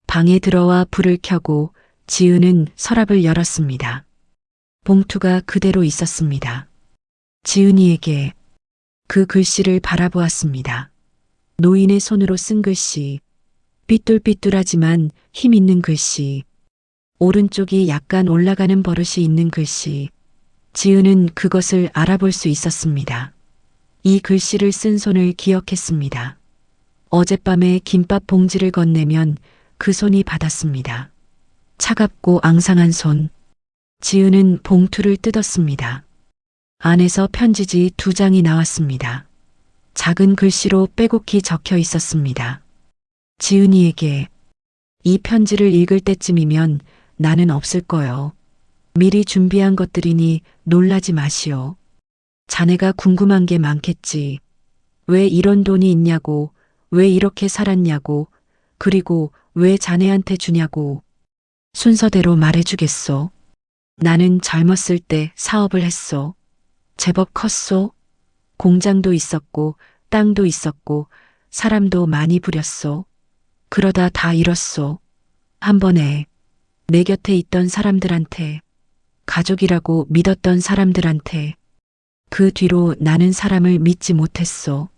방에 들어와 불을 켜고 지은은 서랍을 열었습니다. 봉투가 그대로 있었습니다. 지은이에게 그 글씨를 바라보았습니다. 노인의 손으로 쓴 글씨, 삐뚤삐뚤하지만 힘 있는 글씨, 오른쪽이 약간 올라가는 버릇이 있는 글씨. 지은은 그것을 알아볼 수 있었습니다. 이 글씨를 쓴 손을 기억했습니다. 어젯밤에 김밥 봉지를 건네면 그 손이 받았습니다. 차갑고 앙상한 손. 지은은 봉투를 뜯었습니다. 안에서 편지지 2장이 나왔습니다. 작은 글씨로 빼곡히 적혀 있었습니다. 지은이에게 이 편지를 읽을 때쯤이면 나는 없을 거요. 미리 준비한 것들이니 놀라지 마시오. 자네가 궁금한 게 많겠지. 왜 이런 돈이 있냐고, 왜 이렇게 살았냐고, 그리고 왜 자네한테 주냐고. 순서대로 말해주겠소. 나는 젊었을 때 사업을 했소. 제법 컸소. 공장도 있었고 땅도 있었고 사람도 많이 부렸소. 그러다 다 잃었소. 한 번에 내 곁에 있던 사람들한테, 가족이라고 믿었던 사람들한테. 그 뒤로 나는 사람을 믿지 못했소.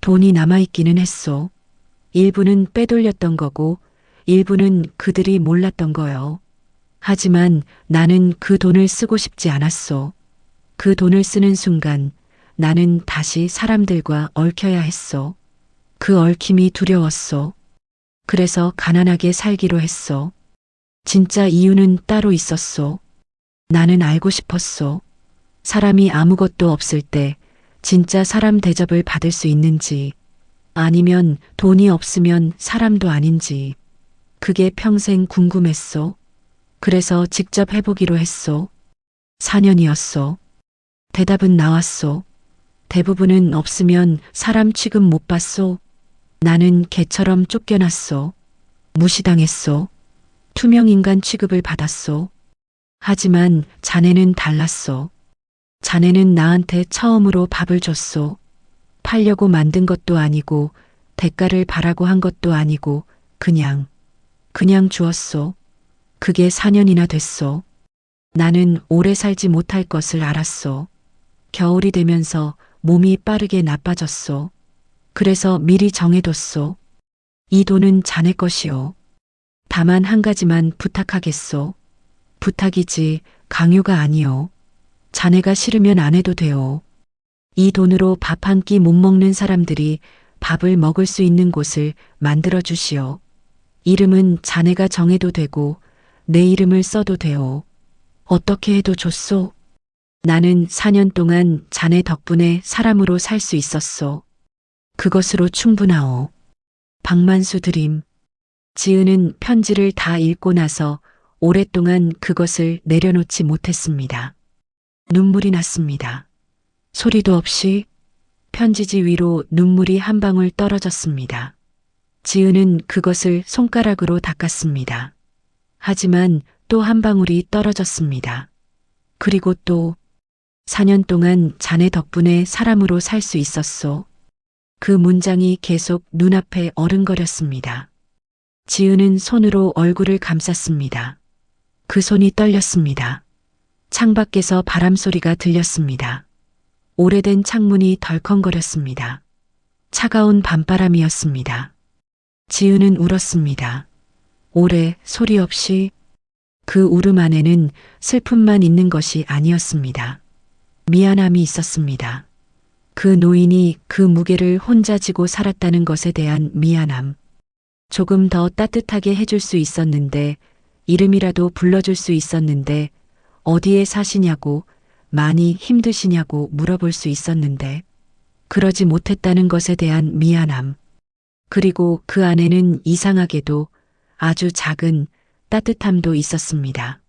돈이 남아있기는 했소. 일부는 빼돌렸던 거고 일부는 그들이 몰랐던 거요. 하지만 나는 그 돈을 쓰고 싶지 않았소. 그 돈을 쓰는 순간 나는 다시 사람들과 얽혀야 했소. 그 얽힘이 두려웠소. 그래서 가난하게 살기로 했소. 진짜 이유는 따로 있었소. 나는 알고 싶었소. 사람이 아무것도 없을 때 진짜 사람 대접을 받을 수 있는지, 아니면 돈이 없으면 사람도 아닌지, 그게 평생 궁금했소. 그래서 직접 해보기로 했소. 4년이었소. 대답은 나왔소. 대부분은 없으면 사람 취급 못 받소. 나는 개처럼 쫓겨났소. 무시당했소. 투명인간 취급을 받았소. 하지만 자네는 달랐소. 자네는 나한테 처음으로 밥을 줬소. 팔려고 만든 것도 아니고 대가를 바라고 한 것도 아니고 그냥 주었소. 그게 4년이나 됐소. 나는 오래 살지 못할 것을 알았소. 겨울이 되면서 몸이 빠르게 나빠졌소. 그래서 미리 정해뒀소. 이 돈은 자네 것이오. 다만 한 가지만 부탁하겠소. 부탁이지 강요가 아니오. 자네가 싫으면 안 해도 돼요. 이 돈으로 밥 한 끼 못 먹는 사람들이 밥을 먹을 수 있는 곳을 만들어 주시오. 이름은 자네가 정해도 되고 내 이름을 써도 돼요. 어떻게 해도 좋소. 나는 4년 동안 자네 덕분에 사람으로 살 수 있었소. 그것으로 충분하오. 박만수 드림. 지은은 편지를 다 읽고 나서 오랫동안 그것을 내려놓지 못했습니다. 눈물이 났습니다. 소리도 없이 편지지 위로 눈물이 한 방울 떨어졌습니다. 지은은 그것을 손가락으로 닦았습니다. 하지만 또 한 방울이 떨어졌습니다. 그리고 또 4년 동안 자네 덕분에 사람으로 살 수 있었소. 그 문장이 계속 눈앞에 어른거렸습니다. 지은은 손으로 얼굴을 감쌌습니다. 그 손이 떨렸습니다. 창밖에서 바람소리가 들렸습니다. 오래된 창문이 덜컹거렸습니다. 차가운 밤바람이었습니다. 지은은 울었습니다. 오래 소리 없이. 그 울음 안에는 슬픔만 있는 것이 아니었습니다. 미안함이 있었습니다. 그 노인이 그 무게를 혼자 지고 살았다는 것에 대한 미안함. 조금 더 따뜻하게 해줄 수 있었는데, 이름이라도 불러줄 수 있었는데, 어디에 사시냐고, 많이 힘드시냐고 물어볼 수 있었는데, 그러지 못했다는 것에 대한 미안함. 그리고 그 안에는 이상하게도 아주 작은 따뜻함도 있었습니다.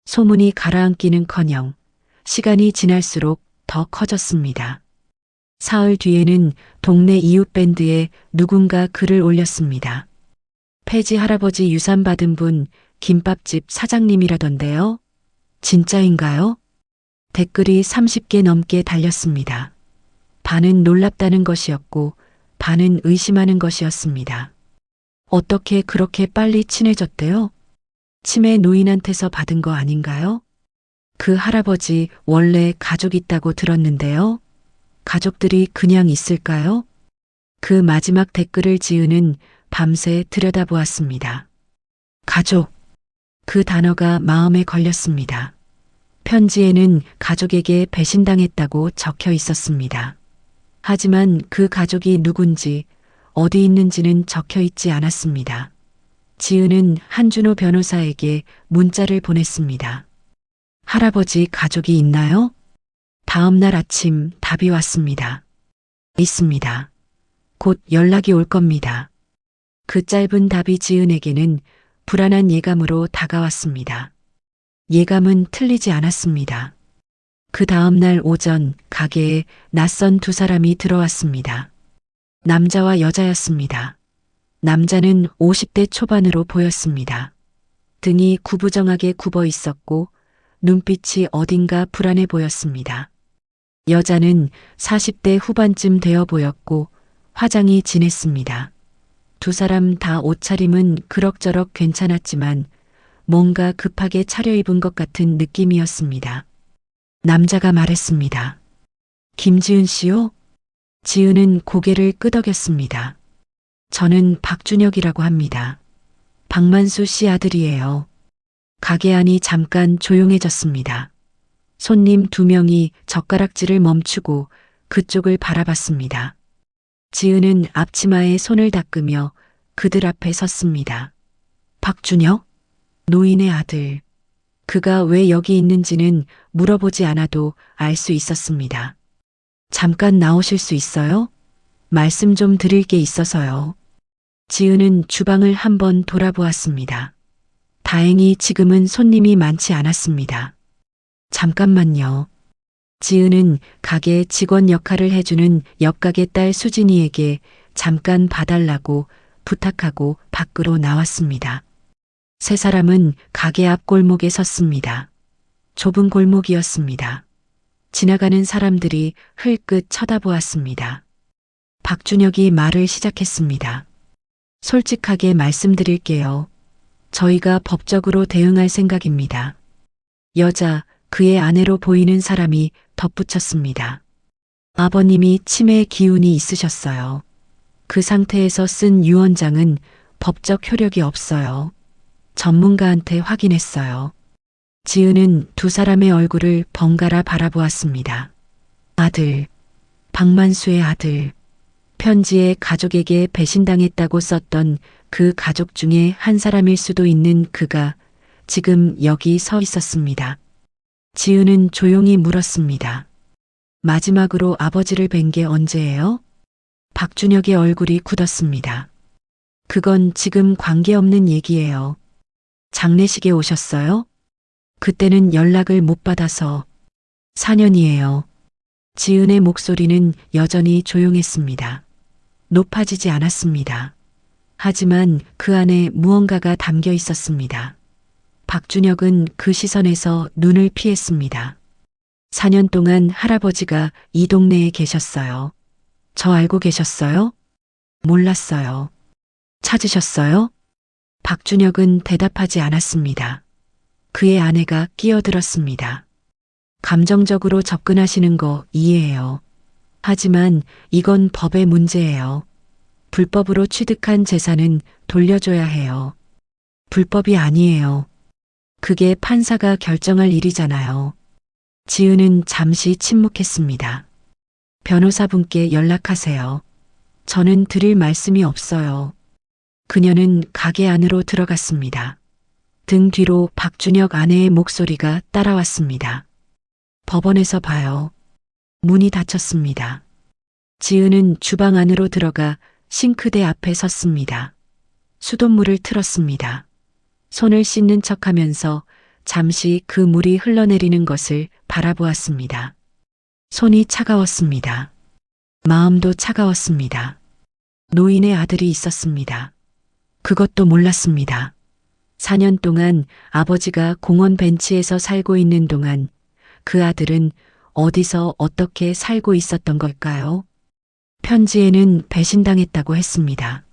소문이 가라앉기는커녕 시간이 지날수록 더 커졌습니다. 사흘 뒤에는 동네 이웃 밴드에 누군가 글을 올렸습니다. 폐지 할아버지 유산 받은 분 김밥집 사장님이라던데요. 진짜인가요? 댓글이 30개 넘게 달렸습니다. 반은 놀랍다는 것이었고 반은 의심하는 것이었습니다. 어떻게 그렇게 빨리 친해졌대요? 치매 노인한테서 받은 거 아닌가요? 그 할아버지 원래 가족 있다고 들었는데요. 가족들이 그냥 있을까요? 그 마지막 댓글을 지은은 밤새 들여다보았습니다. 가족. 그 단어가 마음에 걸렸습니다. 편지에는 가족에게 배신당했다고 적혀 있었습니다. 하지만 그 가족이 누군지 어디 있는지는 적혀 있지 않았습니다. 지은은 한준호 변호사에게 문자를 보냈습니다. 할아버지 가족이 있나요? 다음 날 아침 답이 왔습니다. 있습니다. 곧 연락이 올 겁니다. 그 짧은 답이 지은에게는 불안한 예감으로 다가왔습니다. 예감은 틀리지 않았습니다. 그 다음 날 오전 가게에 낯선 두 사람이 들어왔습니다. 남자와 여자였습니다. 남자는 50대 초반으로 보였습니다. 등이 구부정하게 굽어 있었고 눈빛이 어딘가 불안해 보였습니다. 여자는 40대 후반쯤 되어 보였고 화장이 진했습니다. 두 사람 다 옷차림은 그럭저럭 괜찮았지만 뭔가 급하게 차려입은 것 같은 느낌이었습니다. 남자가 말했습니다. 김지은 씨요? 지은은 고개를 끄덕였습니다. 저는 박준혁이라고 합니다. 박만수 씨 아들이에요. 가게 안이 잠깐 조용해졌습니다. 손님 두 명이 젓가락질을 멈추고 그쪽을 바라봤습니다. 지은은 앞치마에 손을 닦으며 그들 앞에 섰습니다. 박준혁? 노인의 아들. 그가 왜 여기 있는지는 물어보지 않아도 알 수 있었습니다. 잠깐 나오실 수 있어요? 말씀 좀 드릴 게 있어서요. 지은은 주방을 한번 돌아보았습니다. 다행히 지금은 손님이 많지 않았습니다. 잠깐만요. 지은은 가게 직원 역할을 해주는 옆가게 딸 수진이에게 잠깐 봐달라고 부탁하고 밖으로 나왔습니다. 세 사람은 가게 앞 골목에 섰습니다. 좁은 골목이었습니다. 지나가는 사람들이 흘끗 쳐다보았습니다. 박준혁이 말을 시작했습니다. 솔직하게 말씀드릴게요. 저희가 법적으로 대응할 생각입니다. 여자, 그의 아내로 보이는 사람이 덧붙였습니다. 아버님이 치매 기운이 있으셨어요. 그 상태에서 쓴 유언장은 법적 효력이 없어요. 전문가한테 확인했어요. 지은은 두 사람의 얼굴을 번갈아 바라보았습니다. 아들, 박만수의 아들. 편지에 가족에게 배신당했다고 썼던 그 가족 중에 한 사람일 수도 있는 그가 지금 여기 서 있었습니다. 지은은 조용히 물었습니다. 마지막으로 아버지를 뵌 게 언제예요? 박준혁의 얼굴이 굳었습니다. 그건 지금 관계없는 얘기예요. 장례식에 오셨어요? 그때는 연락을 못 받아서 4년이에요. 지은의 목소리는 여전히 조용했습니다. 높아지지 않았습니다. 하지만 그 안에 무언가가 담겨 있었습니다. 박준혁은 그 시선에서 눈을 피했습니다. 4년 동안 할아버지가 이 동네에 계셨어요. 저 알고 계셨어요? 몰랐어요. 찾으셨어요? 박준혁은 대답하지 않았습니다. 그의 아내가 끼어들었습니다. 감정적으로 접근하시는 거 이해해요. 하지만 이건 법의 문제예요. 불법으로 취득한 재산은 돌려줘야 해요. 불법이 아니에요. 그게 판사가 결정할 일이잖아요. 지은은 잠시 침묵했습니다. 변호사분께 연락하세요. 저는 드릴 말씀이 없어요. 그녀는 가게 안으로 들어갔습니다. 등 뒤로 박준혁 아내의 목소리가 따라왔습니다. 법원에서 봐요. 문이 닫혔습니다. 지은은 주방 안으로 들어가 싱크대 앞에 섰습니다. 수돗물을 틀었습니다. 손을 씻는 척하면서 잠시 그 물이 흘러내리는 것을 바라보았습니다. 손이 차가웠습니다. 마음도 차가웠습니다. 노인의 아들이 있었습니다. 그것도 몰랐습니다. 4년 동안 아버지가 공원 벤치에서 살고 있는 동안 그 아들은 어디서 어떻게 살고 있었던 걸까요? 편지에는 배신당했다고 했습니다.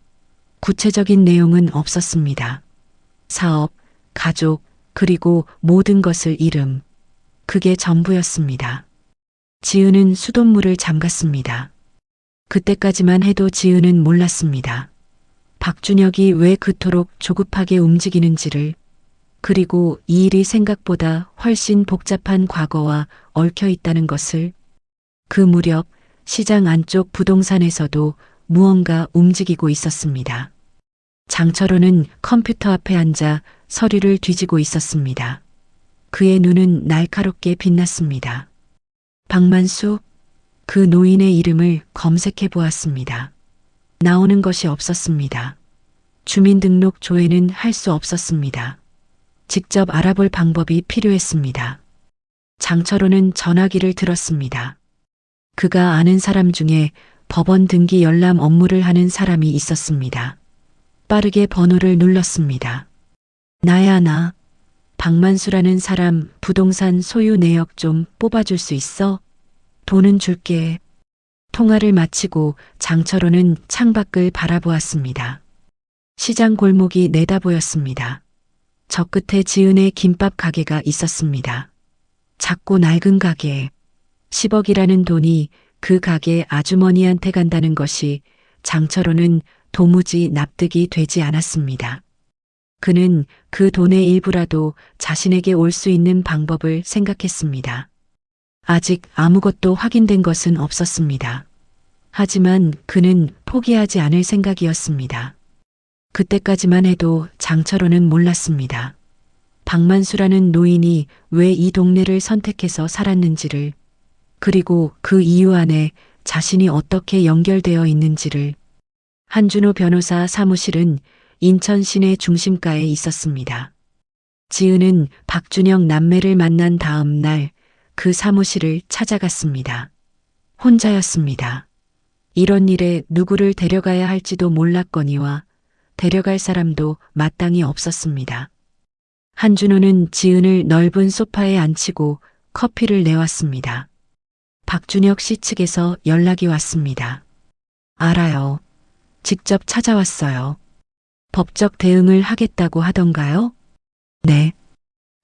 구체적인 내용은 없었습니다. 사업, 가족, 그리고 모든 것을 잃음. 그게 전부였습니다. 지은은 수돗물을 잠갔습니다. 그때까지만 해도 지은은 몰랐습니다. 박준혁이 왜 그토록 조급하게 움직이는지를, 그리고 이 일이 생각보다 훨씬 복잡한 과거와 얽혀 있다는 것을. 그 무렵 시장 안쪽 부동산에서도 무언가 움직이고 있었습니다. 장철호는 컴퓨터 앞에 앉아 서류를 뒤지고 있었습니다. 그의 눈은 날카롭게 빛났습니다. 박만수? 그 노인의 이름을 검색해 보았습니다. 나오는 것이 없었습니다. 주민등록 조회는 할 수 없었습니다. 직접 알아볼 방법이 필요했습니다. 장철호는 전화기를 들었습니다. 그가 아는 사람 중에 법원 등기 열람 업무를 하는 사람이 있었습니다. 빠르게 번호를 눌렀습니다. 나야 나. 박만수라는 사람 부동산 소유 내역 좀 뽑아줄 수 있어? 돈은 줄게. 통화를 마치고 장철호는 창밖을 바라보았습니다. 시장 골목이 내다보였습니다. 저 끝에 지은의 김밥 가게가 있었습니다. 작고 낡은 가게. 10억이라는 돈이 그 가게 아주머니한테 간다는 것이 장철호는 도무지 납득이 되지 않았습니다. 그는 그 돈의 일부라도 자신에게 올 수 있는 방법을 생각했습니다. 아직 아무것도 확인된 것은 없었습니다. 하지만 그는 포기하지 않을 생각이었습니다. 그때까지만 해도 장철호는 몰랐습니다. 박만수라는 노인이 왜 이 동네를 선택해서 살았는지를, 그리고 그 이유 안에 자신이 어떻게 연결되어 있는지를. 한준호 변호사 사무실은 인천 시내 중심가에 있었습니다. 지은은 박준영 남매를 만난 다음 날 그 사무실을 찾아갔습니다. 혼자였습니다. 이런 일에 누구를 데려가야 할지도 몰랐거니와 데려갈 사람도 마땅히 없었습니다. 한준호는 지은을 넓은 소파에 앉히고 커피를 내왔습니다. 박준혁 씨 측에서 연락이 왔습니다. 알아요. 직접 찾아왔어요. 법적 대응을 하겠다고 하던가요? 네.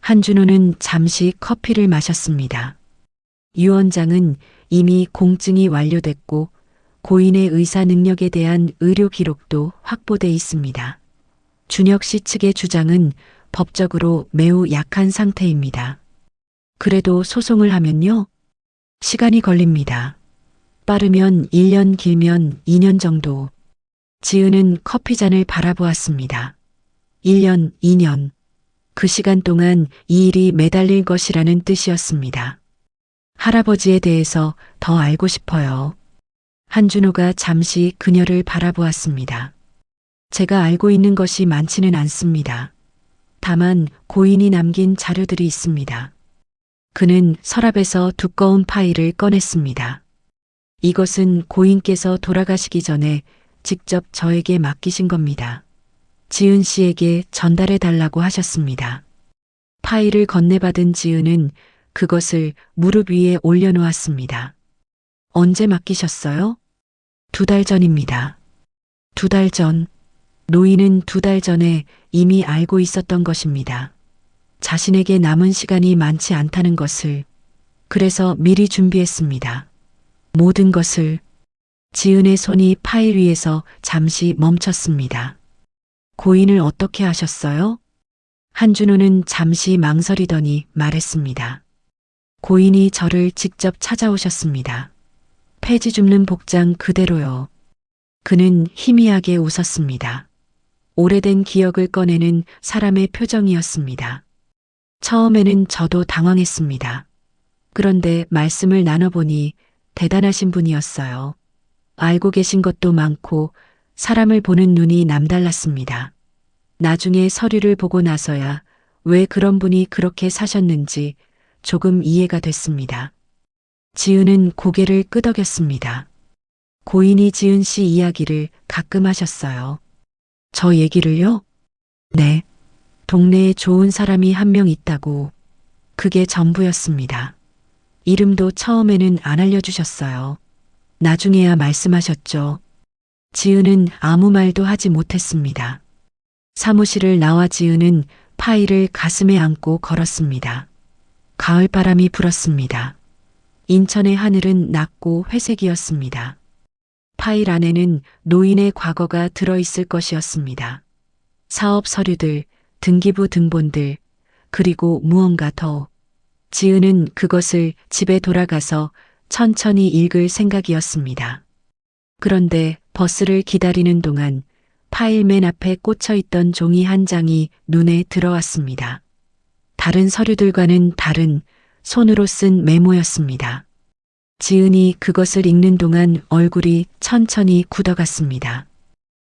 한준호는 잠시 커피를 마셨습니다. 유 원장은 이미 공증이 완료됐고 고인의 의사 능력에 대한 의료 기록도 확보돼 있습니다. 준혁 씨 측의 주장은 법적으로 매우 약한 상태입니다. 그래도 소송을 하면요? 시간이 걸립니다. 빠르면 1년, 길면 2년 정도. 지은은 커피잔을 바라보았습니다. 1년, 2년. 그 시간 동안 이 일이 매달릴 것이라는 뜻이었습니다. 할아버지에 대해서 더 알고 싶어요. 한준호가 잠시 그녀를 바라보았습니다. 제가 알고 있는 것이 많지는 않습니다. 다만 고인이 남긴 자료들이 있습니다. 그는 서랍에서 두꺼운 파일을 꺼냈습니다. 이것은 고인께서 돌아가시기 전에 직접 저에게 맡기신 겁니다. 지은 씨에게 전달해 달라고 하셨습니다. 파일을 건네받은 지은은 그것을 무릎 위에 올려놓았습니다. 언제 맡기셨어요? 2달 전입니다. 2달 전. 노인은 2달 전에 이미 알고 있었던 것입니다. 자신에게 남은 시간이 많지 않다는 것을. 그래서 미리 준비했습니다. 모든 것을. 지은의 손이 파일 위에서 잠시 멈췄습니다. 고인을 어떻게 하셨어요? 한준호는 잠시 망설이더니 말했습니다. 고인이 저를 직접 찾아오셨습니다. 폐지 줍는 복장 그대로요. 그는 희미하게 웃었습니다. 오래된 기억을 꺼내는 사람의 표정이었습니다. 처음에는 저도 당황했습니다. 그런데 말씀을 나눠보니 대단하신 분이었어요. 알고 계신 것도 많고 사람을 보는 눈이 남달랐습니다. 나중에 서류를 보고 나서야 왜 그런 분이 그렇게 사셨는지 조금 이해가 됐습니다. 지은은 고개를 끄덕였습니다. 고인이 지은 씨 이야기를 가끔 하셨어요. 저 얘기를요? 네. 동네에 좋은 사람이 한 명 있다고. 그게 전부였습니다. 이름도 처음에는 안 알려주셨어요. 나중에야 말씀하셨죠. 지은은 아무 말도 하지 못했습니다. 사무실을 나와 지은은 파일을 가슴에 안고 걸었습니다. 가을바람이 불었습니다. 인천의 하늘은 낮고 회색이었습니다. 파일 안에는 노인의 과거가 들어있을 것이었습니다. 사업 서류들, 등기부 등본들, 그리고 무언가 더. 지은은 그것을 집에 돌아가서 천천히 읽을 생각이었습니다. 그런데 버스를 기다리는 동안 파일 맨 앞에 꽂혀 있던 종이 한 장이 눈에 들어왔습니다. 다른 서류들과는 다른 손으로 쓴 메모였습니다. 지은이 그것을 읽는 동안 얼굴이 천천히 굳어갔습니다.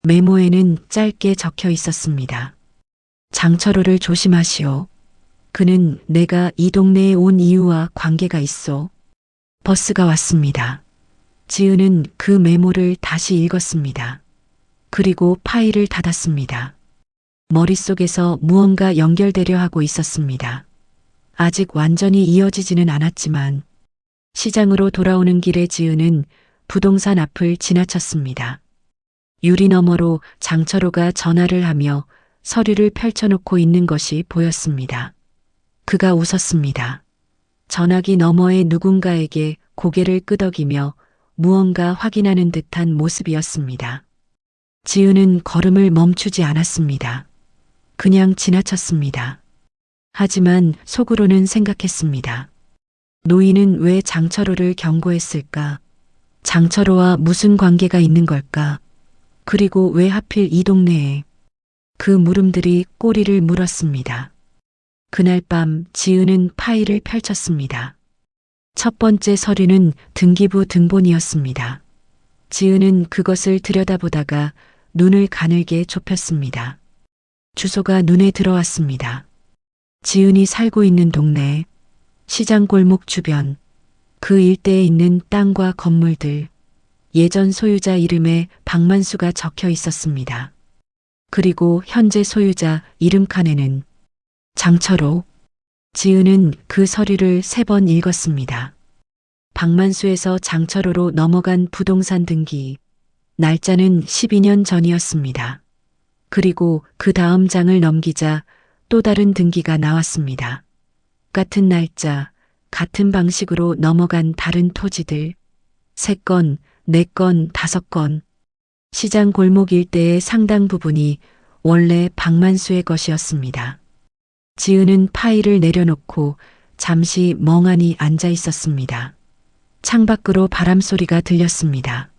메모에는 짧게 적혀 있었습니다. 장철호를 조심하시오. 그는 내가 이 동네에 온 이유와 관계가 있어. 버스가 왔습니다. 지은은 그 메모를 다시 읽었습니다. 그리고 파일을 닫았습니다. 머릿속에서 무언가 연결되려 하고 있었습니다. 아직 완전히 이어지지는 않았지만 시장으로 돌아오는 길에 지은은 부동산 앞을 지나쳤습니다. 유리 너머로 장철호가 전화를 하며 서류를 펼쳐놓고 있는 것이 보였습니다. 그가 웃었습니다. 전화기 너머의 누군가에게 고개를 끄덕이며 무언가 확인하는 듯한 모습이었습니다. 지은은 걸음을 멈추지 않았습니다. 그냥 지나쳤습니다. 하지만 속으로는 생각했습니다. 노인은 왜 장철호를 경고했을까? 장철호와 무슨 관계가 있는 걸까? 그리고 왜 하필 이 동네에? 그 물음들이 꼬리를 물었습니다. 그날 밤 지은은 파일을 펼쳤습니다. 첫 번째 서류는 등기부 등본이었습니다. 지은은 그것을 들여다보다가 눈을 가늘게 좁혔습니다. 주소가 눈에 들어왔습니다. 지은이 살고 있는 동네, 시장 골목 주변, 그 일대에 있는 땅과 건물들, 예전 소유자 이름에 박만수가 적혀 있었습니다. 그리고 현재 소유자 이름 칸에는 장철호. 지은은 그 서류를 3번 읽었습니다. 박만수에서 장철호로 넘어간 부동산 등기. 날짜는 12년 전이었습니다. 그리고 그 다음 장을 넘기자 또 다른 등기가 나왔습니다. 같은 날짜, 같은 방식으로 넘어간 다른 토지들. 3건, 4건, 5건. 시장 골목 일대의 상당 부분이 원래 박만수의 것이었습니다. 지은은 파일을 내려놓고 잠시 멍하니 앉아 있었습니다. 창밖으로 바람소리가 들렸습니다.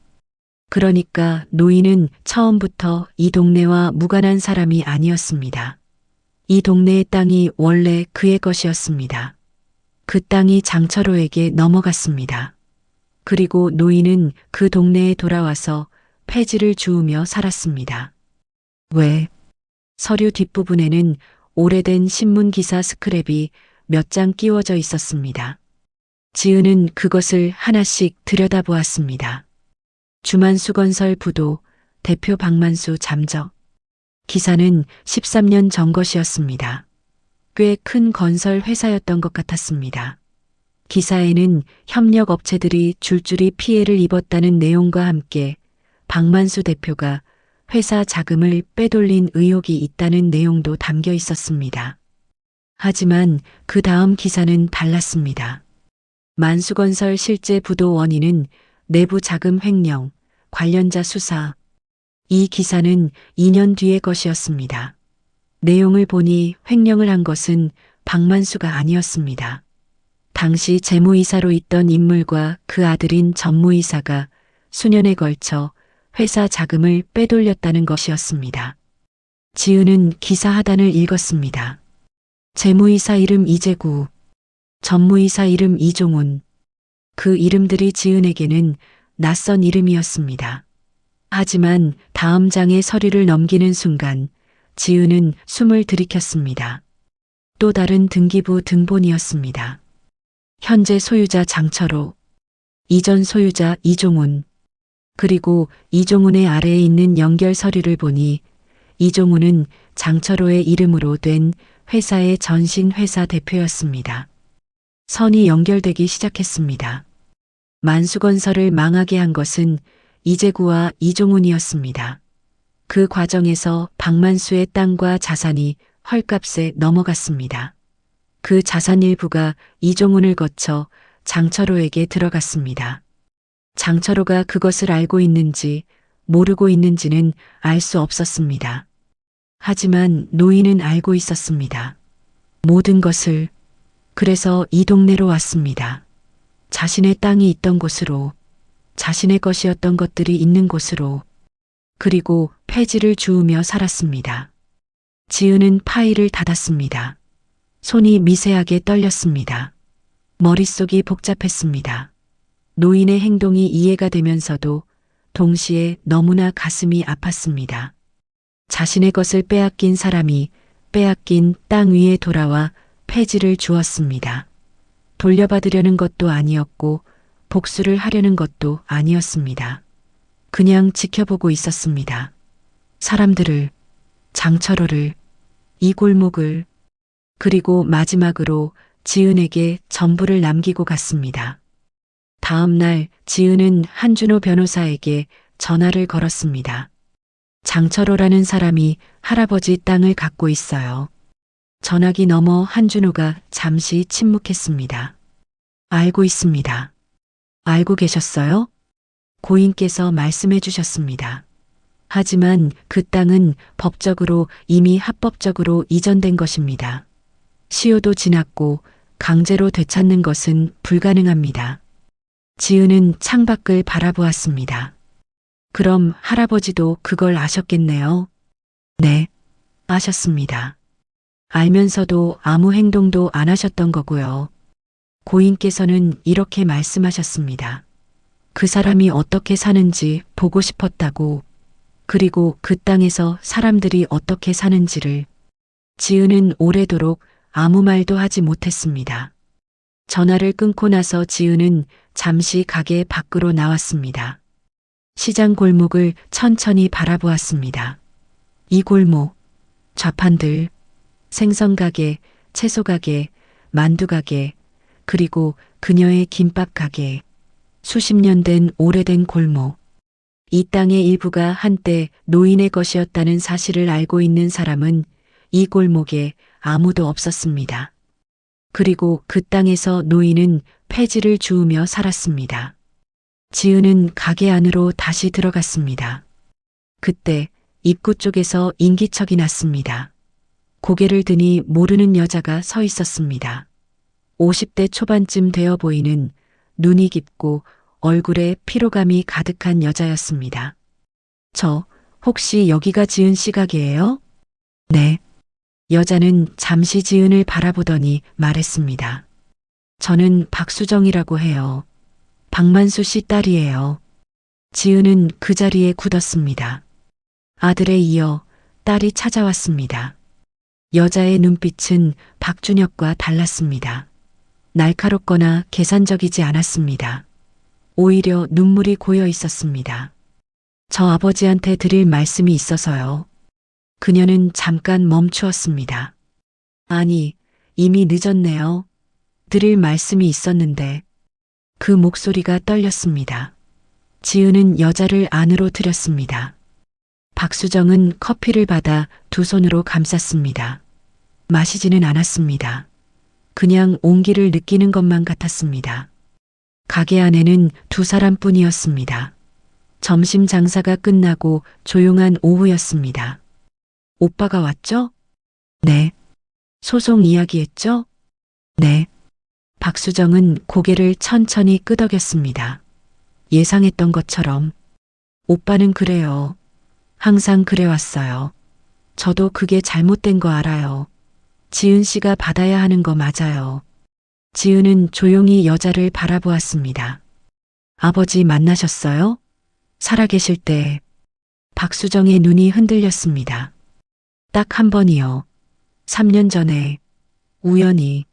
그러니까 노인은 처음부터 이 동네와 무관한 사람이 아니었습니다. 이 동네의 땅이 원래 그의 것이었습니다. 그 땅이 장철호에게 넘어갔습니다. 그리고 노인은 그 동네에 돌아와서 폐지를 주우며 살았습니다. 왜? 서류 뒷부분에는 오래된 신문기사 스크랩이 몇 장 끼워져 있었습니다. 지은은 그것을 하나씩 들여다보았습니다. 주만수건설 부도, 대표 박만수 잠적. 기사는 13년 전 것이었습니다. 꽤 큰 건설 회사였던 것 같았습니다. 기사에는 협력 업체들이 줄줄이 피해를 입었다는 내용과 함께 박만수 대표가 회사 자금을 빼돌린 의혹이 있다는 내용도 담겨 있었습니다. 하지만 그 다음 기사는 달랐습니다. 만수건설 실제 부도 원인은 내부 자금 횡령, 관련자 수사. 이 기사는 2년 뒤의 것이었습니다. 내용을 보니 횡령을 한 것은 박만수가 아니었습니다. 당시 재무이사로 있던 인물과 그 아들인 전무이사가 수년에 걸쳐 회사 자금을 빼돌렸다는 것이었습니다. 지은은 기사 하단을 읽었습니다. 재무이사 이름 이재구, 전무이사 이름 이종훈. 그 이름들이 지은에게는 낯선 이름이었습니다. 하지만 다음 장의 서류를 넘기는 순간 지은은 숨을 들이켰습니다. 또 다른 등기부 등본이었습니다. 현재 소유자 장철호, 이전 소유자 이종훈. 그리고 이종훈의 아래에 있는 연결 서류를 보니 이종훈은 장철호의 이름으로 된 회사의 전신 회사 대표였습니다. 선이 연결되기 시작했습니다. 만수건설을 망하게 한 것은 이재구와 이종훈이었습니다. 그 과정에서 박만수의 땅과 자산이 헐값에 넘어갔습니다. 그 자산 일부가 이종훈을 거쳐 장철호에게 들어갔습니다. 장철호가 그것을 알고 있는지 모르고 있는지는 알 수 없었습니다. 하지만 노인은 알고 있었습니다. 모든 것을. 그래서 이 동네로 왔습니다. 자신의 땅이 있던 곳으로, 자신의 것이었던 것들이 있는 곳으로. 그리고 폐지를 주우며 살았습니다. 지은은 파일을 닫았습니다. 손이 미세하게 떨렸습니다. 머릿속이 복잡했습니다. 노인의 행동이 이해가 되면서도 동시에 너무나 가슴이 아팠습니다. 자신의 것을 빼앗긴 사람이 빼앗긴 땅 위에 돌아와 폐지를 주었습니다. 돌려받으려는 것도 아니었고 복수를 하려는 것도 아니었습니다. 그냥 지켜보고 있었습니다. 사람들을, 장철호를, 이 골목을, 그리고 마지막으로 지은에게 전부를 남기고 갔습니다. 다음 날 지은은 한준호 변호사에게 전화를 걸었습니다. 장철호라는 사람이 할아버지 땅을 갖고 있어요. 전화기 너머 한준호가 잠시 침묵했습니다. 알고 있습니다. 알고 계셨어요? 고인께서 말씀해 주셨습니다. 하지만 그 땅은 법적으로 이미 합법적으로 이전된 것입니다. 시효도 지났고 강제로 되찾는 것은 불가능합니다. 지은은 창밖을 바라보았습니다. 그럼 할아버지도 그걸 아셨겠네요. 네, 아셨습니다. 알면서도 아무 행동도 안 하셨던 거고요. 고인께서는 이렇게 말씀하셨습니다. 그 사람이 어떻게 사는지 보고 싶었다고, 그리고 그 땅에서 사람들이 어떻게 사는지를. 지은은 오래도록 아무 말도 하지 못했습니다. 전화를 끊고 나서 지은은 잠시 가게 밖으로 나왔습니다. 시장 골목을 천천히 바라보았습니다. 이 골목, 좌판들, 생선가게, 채소가게, 만두가게, 그리고 그녀의 김밥가게, 수십 년 된 오래된 골목. 이 땅의 일부가 한때 노인의 것이었다는 사실을 알고 있는 사람은 이 골목에 아무도 없었습니다. 그리고 그 땅에서 노인은 폐지를 주우며 살았습니다. 지은은 가게 안으로 다시 들어갔습니다. 그때 입구 쪽에서 인기척이 났습니다. 고개를 드니 모르는 여자가 서 있었습니다. 50대 초반쯤 되어 보이는 눈이 깊고 얼굴에 피로감이 가득한 여자였습니다. 저, 혹시 여기가 지은 씨 가게예요? 네. 여자는 잠시 지은을 바라보더니 말했습니다. 저는 박수정이라고 해요. 박만수 씨 딸이에요. 지은은 그 자리에 굳었습니다. 아들에 이어 딸이 찾아왔습니다. 여자의 눈빛은 박준혁과 달랐습니다. 날카롭거나 계산적이지 않았습니다. 오히려 눈물이 고여 있었습니다. 저 아버지한테 드릴 말씀이 있어서요. 그녀는 잠깐 멈추었습니다. 아니, 이미 늦었네요. 드릴 말씀이 있었는데. 그 목소리가 떨렸습니다. 지은은 여자를 안으로 들였습니다. 박수정은 커피를 받아 두 손으로 감쌌습니다. 마시지는 않았습니다. 그냥 온기를 느끼는 것만 같았습니다. 가게 안에는 두 사람뿐이었습니다. 점심 장사가 끝나고 조용한 오후였습니다. 오빠가 왔죠? 네. 소송 이야기했죠? 네. 박수정은 고개를 천천히 끄덕였습니다. 예상했던 것처럼. 오빠는 그래요. 항상 그래왔어요. 저도 그게 잘못된 거 알아요. 지은 씨가 받아야 하는 거 맞아요. 지은은 조용히 여자를 바라보았습니다. 아버지 만나셨어요? 살아계실 때. 박수정의 눈이 흔들렸습니다. 딱 한 번이요. 3년 전에. 우연히.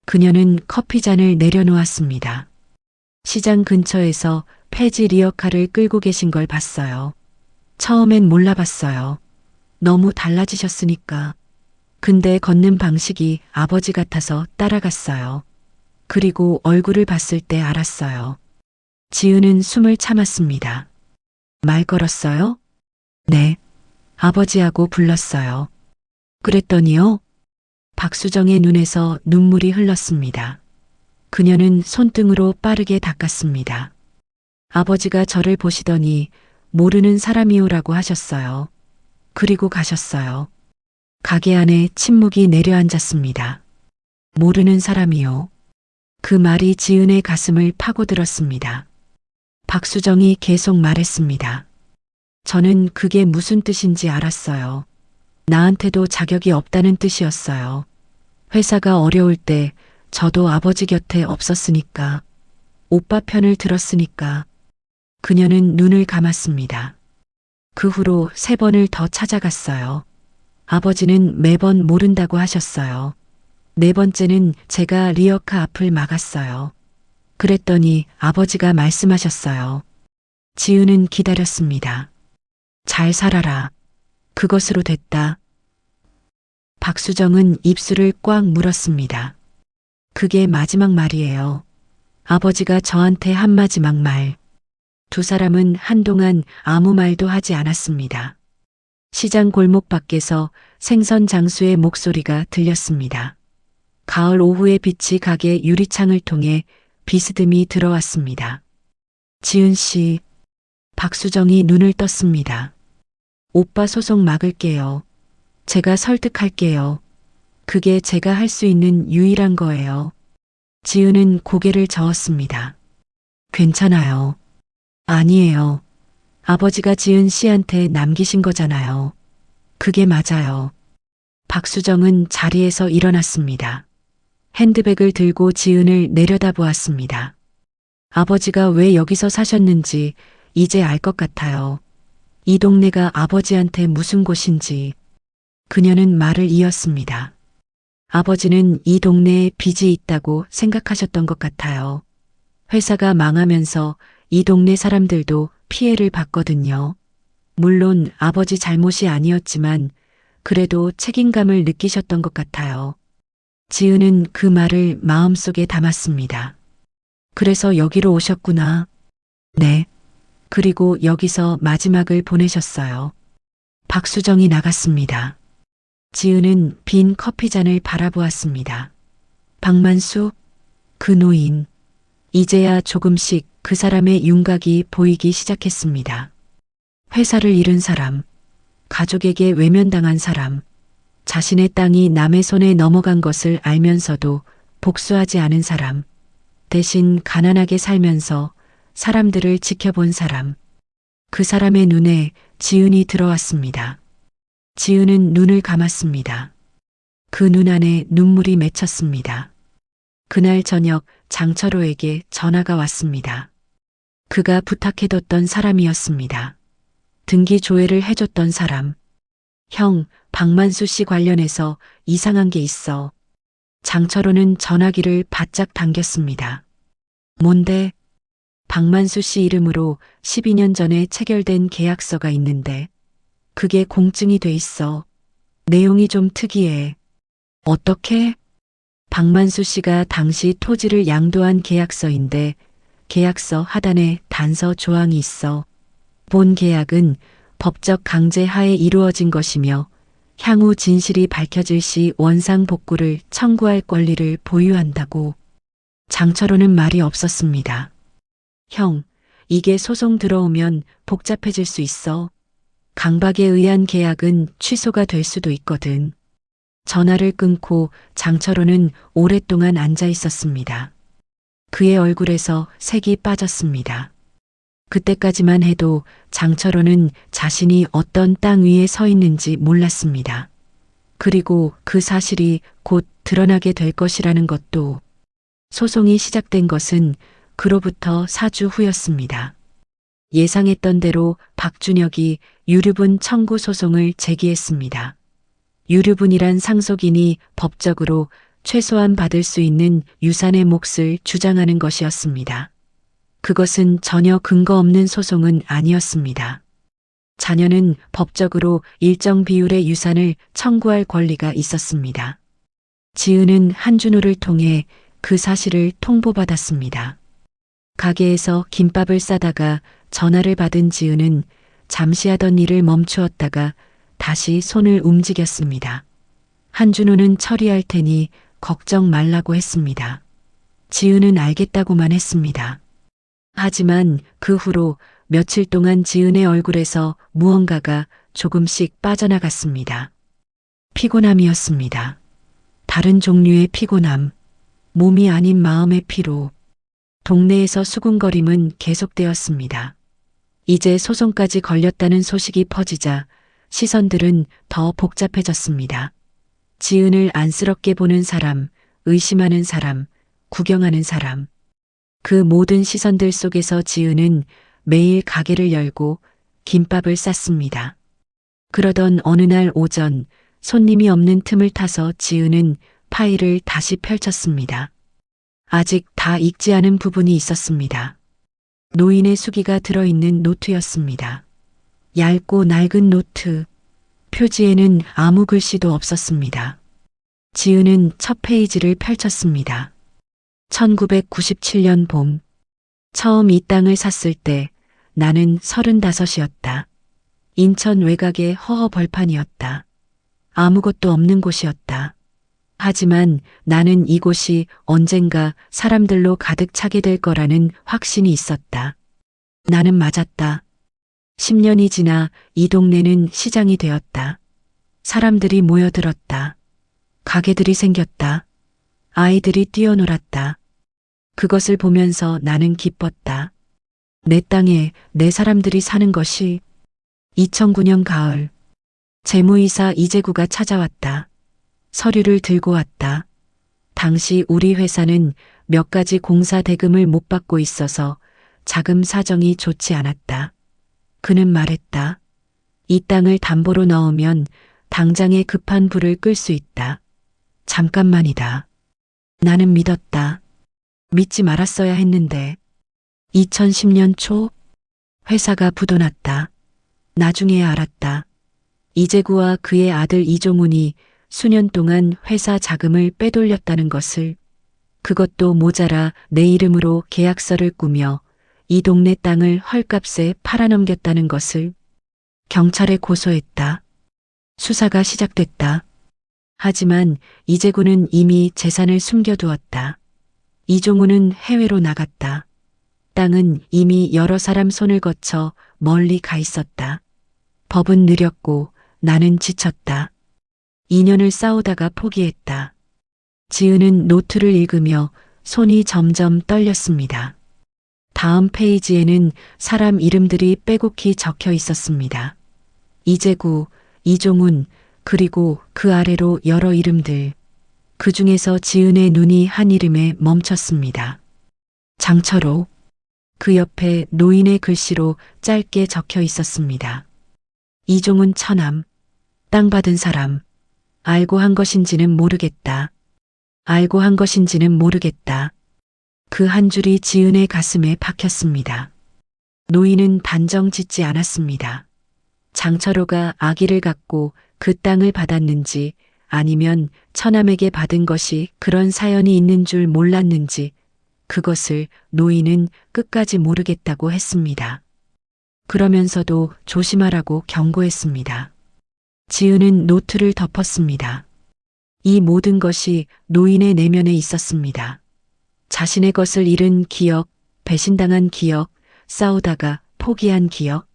그녀는 커피잔을 내려놓았습니다. 시장 근처에서 폐지 리어카를 끌고 계신 걸 봤어요. 처음엔 몰라봤어요. 너무 달라지셨으니까. 근데 걷는 방식이 아버지 같아서 따라갔어요. 그리고 얼굴을 봤을 때 알았어요. 지은은 숨을 참았습니다. 말 걸었어요? 네. 아버지하고 불렀어요. 그랬더니요? 박수정의 눈에서 눈물이 흘렀습니다. 그녀는 손등으로 빠르게 닦았습니다. 아버지가 저를 보시더니 모르는 사람이오라고 하셨어요. 그리고 가셨어요. 가게 안에 침묵이 내려앉았습니다. 모르는 사람이요. 그 말이 지은의 가슴을 파고들었습니다. 박수정이 계속 말했습니다. 저는 그게 무슨 뜻인지 알았어요. 나한테도 자격이 없다는 뜻이었어요. 회사가 어려울 때 저도 아버지 곁에 없었으니까. 오빠 편을 들었으니까. 그녀는 눈을 감았습니다. 그 후로 3번을 더 찾아갔어요. 아버지는 매번 모른다고 하셨어요. 4번째는 제가 리어카 앞을 막았어요. 그랬더니 아버지가 말씀하셨어요. 지은은 기다렸습니다. 잘 살아라. 그것으로 됐다. 박수정은 입술을 꽉 물었습니다. 그게 마지막 말이에요. 아버지가 저한테 한 마지막 말. 두 사람은 한동안 아무 말도 하지 않았습니다. 시장 골목 밖에서 생선 장수의 목소리가 들렸습니다. 가을 오후의 빛이 가게 유리창을 통해 비스듬히 들어왔습니다. 지은 씨. 박수정이 눈을 떴습니다. 오빠 소송 막을게요. 제가 설득할게요. 그게 제가 할 수 있는 유일한 거예요. 지은은 고개를 저었습니다. 괜찮아요. 아니에요. 아버지가 지은 씨한테 남기신 거잖아요. 그게 맞아요. 박수정은 자리에서 일어났습니다. 핸드백을 들고 지은을 내려다보았습니다. 아버지가 왜 여기서 사셨는지 이제 알 것 같아요. 이 동네가 아버지한테 무슨 곳인지. 그녀는 말을 이었습니다. 아버지는 이 동네에 빚이 있다고 생각하셨던 것 같아요. 회사가 망하면서 이 동네 사람들도 피해를 봤거든요. 물론 아버지 잘못이 아니었지만 그래도 책임감을 느끼셨던 것 같아요. 지은은 그 말을 마음속에 담았습니다. 그래서 여기로 오셨구나. 네. 그리고 여기서 마지막을 보내셨어요. 박수정이 나갔습니다. 지은은 빈 커피잔을 바라보았습니다. 박만수, 그 노인. 이제야 조금씩 그 사람의 윤곽이 보이기 시작했습니다. 회사를 잃은 사람, 가족에게 외면당한 사람, 자신의 땅이 남의 손에 넘어간 것을 알면서도 복수하지 않은 사람, 대신 가난하게 살면서 사람들을 지켜본 사람. 그 사람의 눈에 지은이 들어왔습니다. 지은은 눈을 감았습니다. 그 눈 안에 눈물이 맺혔습니다. 그날 저녁 장철호에게 전화가 왔습니다. 그가 부탁해뒀던 사람이었습니다. 등기 조회를 해줬던 사람. 형, 박만수 씨 관련해서 이상한 게 있어. 장철호는 전화기를 바짝 당겼습니다. 뭔데? 박만수 씨 이름으로 12년 전에 체결된 계약서가 있는데 그게 공증이 돼 있어. 내용이 좀 특이해. 어떻게? 박만수 씨가 당시 토지를 양도한 계약서인데 계약서 하단에 단서 조항이 있어. 본 계약은 법적 강제 하에 이루어진 것이며 향후 진실이 밝혀질 시 원상 복구를 청구할 권리를 보유한다고. 장철호는 말이 없었습니다. 형, 이게 소송 들어오면 복잡해질 수 있어. 강박에 의한 계약은 취소가 될 수도 있거든. 전화를 끊고 장철호는 오랫동안 앉아 있었습니다. 그의 얼굴에서 색이 빠졌습니다. 그때까지만 해도 장철호는 자신이 어떤 땅 위에 서 있는지 몰랐습니다. 그리고 그 사실이 곧 드러나게 될 것이라는 것도. 소송이 시작된 것은 그로부터 4주 후였습니다. 예상했던 대로 박준혁이 유류분 청구 소송을 제기했습니다. 유류분이란 상속인이 법적으로 최소한 받을 수 있는 유산의 몫을 주장하는 것이었습니다. 그것은 전혀 근거 없는 소송은 아니었습니다. 자녀는 법적으로 일정 비율의 유산을 청구할 권리가 있었습니다. 지은은 한준호를 통해 그 사실을 통보받았습니다. 가게에서 김밥을 싸다가 전화를 받은 지은은 잠시 하던 일을 멈추었다가 다시 손을 움직였습니다. 한준호는 처리할 테니 걱정 말라고 했습니다. 지은은 알겠다고만 했습니다. 하지만 그 후로 며칠 동안 지은의 얼굴에서 무언가가 조금씩 빠져나갔습니다. 피곤함이었습니다. 다른 종류의 피곤함, 몸이 아닌 마음의 피로. 동네에서 수군거림은 계속되었습니다. 이제 소송까지 걸렸다는 소식이 퍼지자 시선들은 더 복잡해졌습니다. 지은을 안쓰럽게 보는 사람, 의심하는 사람, 구경하는 사람. 그 모든 시선들 속에서 지은은 매일 가게를 열고 김밥을 쌌습니다. 그러던 어느 날 오전 손님이 없는 틈을 타서 지은은 파일을 다시 펼쳤습니다. 아직 다 읽지 않은 부분이 있었습니다. 노인의 수기가 들어있는 노트였습니다. 얇고 낡은 노트. 표지에는 아무 글씨도 없었습니다. 지은은 첫 페이지를 펼쳤습니다. 1997년 봄. 처음 이 땅을 샀을 때 나는 35이었다. 인천 외곽의 허허 벌판이었다. 아무것도 없는 곳이었다. 하지만 나는 이곳이 언젠가 사람들로 가득 차게 될 거라는 확신이 있었다. 나는 맞았다. 10년이 지나 이 동네는 시장이 되었다. 사람들이 모여들었다. 가게들이 생겼다. 아이들이 뛰어놀았다. 그것을 보면서 나는 기뻤다. 내 땅에 내 사람들이 사는 것이. 2009년 가을, 재무이사 이재구가 찾아왔다. 서류를 들고 왔다. 당시 우리 회사는 몇 가지 공사 대금을 못 받고 있어서 자금 사정이 좋지 않았다. 그는 말했다. 이 땅을 담보로 넣으면 당장에 급한 불을 끌 수 있다. 잠깐만이다. 나는 믿었다. 믿지 말았어야 했는데. 2010년 초 회사가 부도났다. 나중에 알았다. 이재구와 그의 아들 이종훈이 수년 동안 회사 자금을 빼돌렸다는 것을. 그것도 모자라 내 이름으로 계약서를 꾸며 이 동네 땅을 헐값에 팔아넘겼다는 것을. 경찰에 고소했다. 수사가 시작됐다. 하지만 이재구는 이미 재산을 숨겨두었다. 이종훈은 해외로 나갔다. 땅은 이미 여러 사람 손을 거쳐 멀리 가 있었다. 법은 느렸고 나는 지쳤다. 2년을 싸우다가 포기했다. 지은은 노트를 읽으며 손이 점점 떨렸습니다. 다음 페이지에는 사람 이름들이 빼곡히 적혀 있었습니다. 이재구, 이종훈, 그리고 그 아래로 여러 이름들. 그 중에서 지은의 눈이 한 이름에 멈췄습니다. 장철호. 그 옆에 노인의 글씨로 짧게 적혀 있었습니다. 이종훈 처남. 땅 받은 사람. 알고 한 것인지는 모르겠다. 알고 한 것인지는 모르겠다. 그 한 줄이 지은의 가슴에 박혔습니다. 노인은 단정 짓지 않았습니다. 장철호가 아기를 갖고 그 땅을 받았는지 아니면 처남에게 받은 것이 그런 사연이 있는 줄 몰랐는지 그것을 노인은 끝까지 모르겠다고 했습니다. 그러면서도 조심하라고 경고했습니다. 지은은 노트를 덮었습니다. 이 모든 것이 노인의 내면에 있었습니다. 자신의 것을 잃은 기억, 배신당한 기억, 싸우다가 포기한 기억.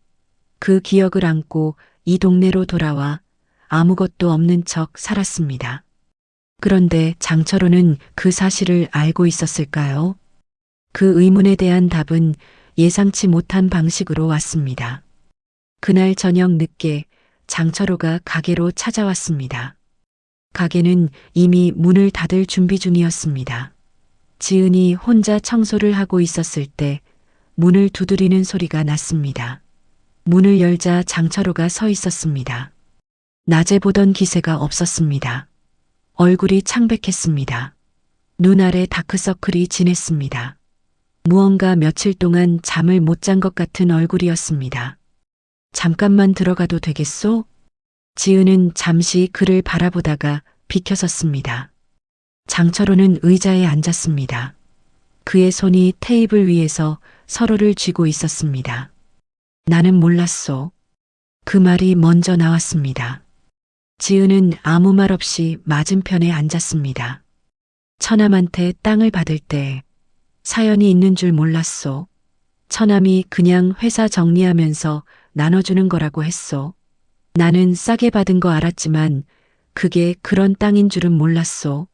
그 기억을 안고 이 동네로 돌아와 아무것도 없는 척 살았습니다. 그런데 장철호는 그 사실을 알고 있었을까요? 그 의문에 대한 답은 예상치 못한 방식으로 왔습니다. 그날 저녁 늦게 장철호가 가게로 찾아왔습니다. 가게는 이미 문을 닫을 준비 중이었습니다. 지은이 혼자 청소를 하고 있었을 때 문을 두드리는 소리가 났습니다. 문을 열자 장철호가 서 있었습니다. 낮에 보던 기세가 없었습니다. 얼굴이 창백했습니다. 눈 아래 다크서클이 진했습니다. 무언가 며칠 동안 잠을 못 잔 것 같은 얼굴이었습니다. 잠깐만 들어가도 되겠소? 지은은 잠시 그를 바라보다가 비켜섰습니다. 장철호는 의자에 앉았습니다. 그의 손이 테이블 위에서 서로를 쥐고 있었습니다. 나는 몰랐소. 그 말이 먼저 나왔습니다. 지은은 아무 말 없이 맞은편에 앉았습니다. 처남한테 땅을 받을 때 사연이 있는 줄 몰랐소. 처남이 그냥 회사 정리하면서 나눠주는 거라고 했소. 나는 싸게 받은 거 알았지만 그게 그런 땅인 줄은 몰랐소.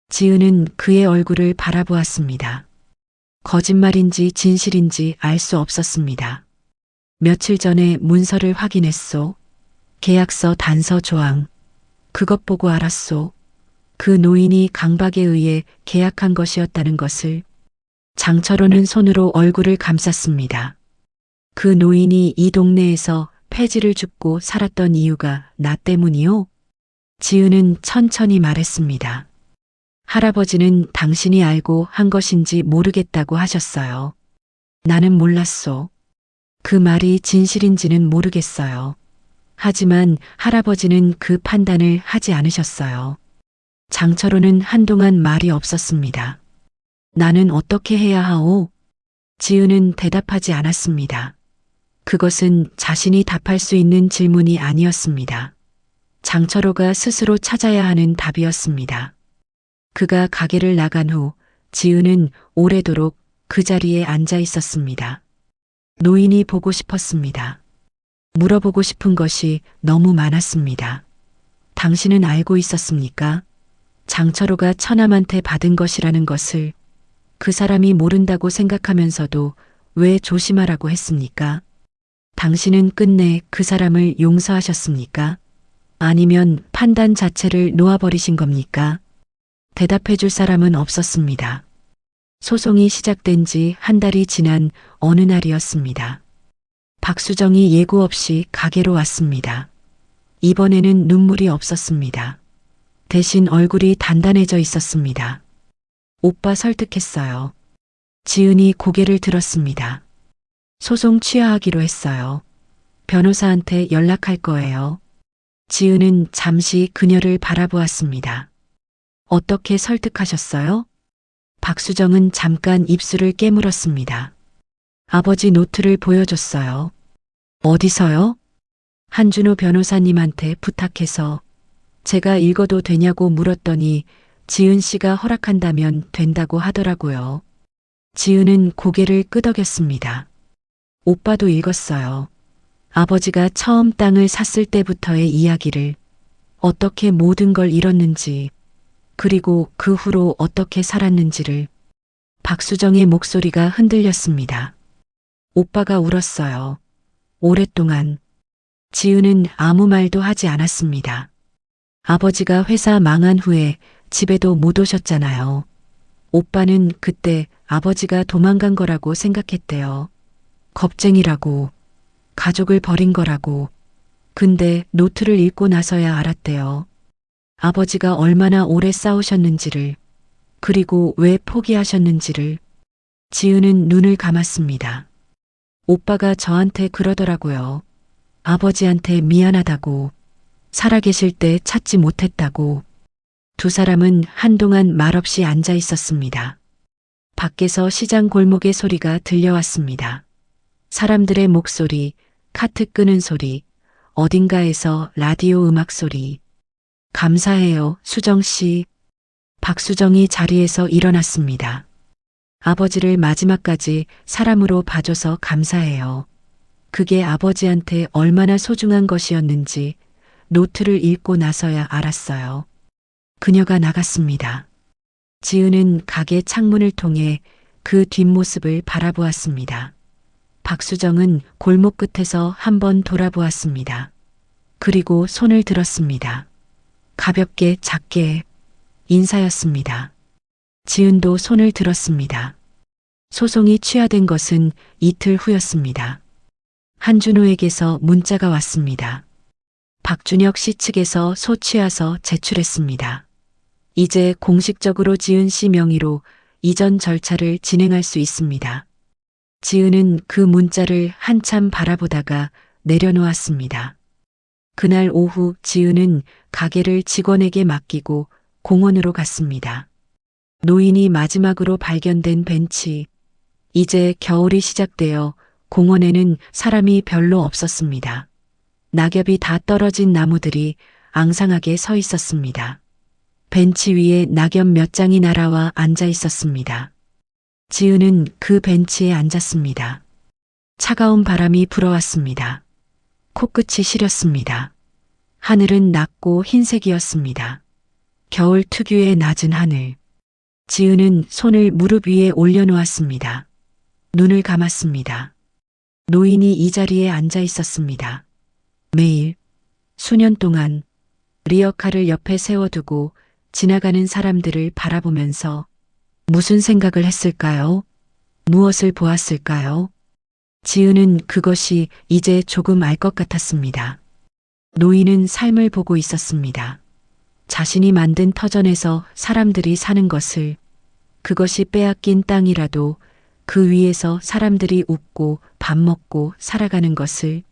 지은은 그의 얼굴을 바라보았습니다. 거짓말인지 진실인지 알 수 없었습니다. 며칠 전에 문서를 확인했소. 계약서 단서 조항. 그것 보고 알았소. 그 노인이 강박에 의해 계약한 것이었다는 것을. 장철호는 손으로 얼굴을 감쌌습니다. 그 노인이 이 동네에서 폐지를 줍고 살았던 이유가 나 때문이요? 지은은 천천히 말했습니다. 할아버지는 당신이 알고 한 것인지 모르겠다고 하셨어요. 나는 몰랐소. 그 말이 진실인지는 모르겠어요. 하지만 할아버지는 그 판단을 하지 않으셨어요. 장철호는 한동안 말이 없었습니다. 나는 어떻게 해야 하오? 지은은 대답하지 않았습니다. 그것은 자신이 답할 수 있는 질문이 아니었습니다. 장철호가 스스로 찾아야 하는 답이었습니다. 그가 가게를 나간 후 지은은 오래도록 그 자리에 앉아 있었습니다. 노인이 보고 싶었습니다. 물어보고 싶은 것이 너무 많았습니다. 당신은 알고 있었습니까? 장철호가 처남한테 받은 것이라는 것을. 그 사람이 모른다고 생각하면서도 왜 조심하라고 했습니까? 당신은 끝내 그 사람을 용서하셨습니까? 아니면 판단 자체를 놓아버리신 겁니까? 대답해 줄 사람은 없었습니다. 소송이 시작된 지 한 달이 지난 어느 날이었습니다. 박수정이 예고 없이 가게로 왔습니다. 이번에는 눈물이 없었습니다. 대신 얼굴이 단단해져 있었습니다. 오빠 설득했어요. 지은이 고개를 들었습니다. 소송 취하하기로 했어요. 변호사한테 연락할 거예요. 지은은 잠시 그녀를 바라보았습니다. 어떻게 설득하셨어요? 박수정은 잠깐 입술을 깨물었습니다. 아버지 노트를 보여줬어요. 어디서요? 한준호 변호사님한테 부탁해서 제가 읽어도 되냐고 물었더니 지은 씨가 허락한다면 된다고 하더라고요. 지은은 고개를 끄덕였습니다. 오빠도 읽었어요. 아버지가 처음 땅을 샀을 때부터의 이야기를, 어떻게 모든 걸 잃었는지, 그리고 그 후로 어떻게 살았는지를. 박수정의 목소리가 흔들렸습니다. 오빠가 울었어요. 오랫동안. 지은은 아무 말도 하지 않았습니다. 아버지가 회사 망한 후에 집에도 못 오셨잖아요. 오빠는 그때 아버지가 도망간 거라고 생각했대요. 겁쟁이라고, 가족을 버린 거라고. 근데 노트를 읽고 나서야 알았대요. 아버지가 얼마나 오래 싸우셨는지를, 그리고 왜 포기하셨는지를. 지은은 눈을 감았습니다. 오빠가 저한테 그러더라고요. 아버지한테 미안하다고, 살아계실 때 찾지 못했다고. 두 사람은 한동안 말없이 앉아 있었습니다. 밖에서 시장 골목의 소리가 들려왔습니다. 사람들의 목소리, 카트 끄는 소리, 어딘가에서 라디오 음악 소리. 감사해요, 수정 씨. 박수정이 자리에서 일어났습니다. 아버지를 마지막까지 사람으로 봐줘서 감사해요. 그게 아버지한테 얼마나 소중한 것이었는지 노트를 읽고 나서야 알았어요. 그녀가 나갔습니다. 지은은 가게 창문을 통해 그 뒷모습을 바라보았습니다. 박수정은 골목 끝에서 한번 돌아보았습니다. 그리고 손을 들었습니다. 가볍게 작게 인사였습니다. 지은도 손을 들었습니다. 소송이 취하된 것은 이틀 후였습니다. 한준호에게서 문자가 왔습니다. 박준혁 씨 측에서 소취하서 제출했습니다. 이제 공식적으로 지은 씨 명의로 이전 절차를 진행할 수 있습니다. 지은은 그 문자를 한참 바라보다가 내려놓았습니다. 그날 오후 지은은 가게를 직원에게 맡기고 공원으로 갔습니다. 노인이 마지막으로 발견된 벤치. 이제 겨울이 시작되어 공원에는 사람이 별로 없었습니다. 낙엽이 다 떨어진 나무들이 앙상하게 서 있었습니다. 벤치 위에 낙엽 몇 장이 날아와 앉아 있었습니다. 지은은 그 벤치에 앉았습니다. 차가운 바람이 불어왔습니다. 코끝이 시렸습니다. 하늘은 낮고 흰색이었습니다. 겨울 특유의 낮은 하늘. 지은은 손을 무릎 위에 올려놓았습니다. 눈을 감았습니다. 노인이 이 자리에 앉아 있었습니다. 매일, 수년 동안 리어카를 옆에 세워두고 지나가는 사람들을 바라보면서 무슨 생각을 했을까요? 무엇을 보았을까요? 지은은 그것이 이제 조금 알 것 같았습니다. 노인은 삶을 보고 있었습니다. 자신이 만든 터전에서 사람들이 사는 것을, 그것이 빼앗긴 땅이라도 그 위에서 사람들이 웃고 밥 먹고 살아가는 것을,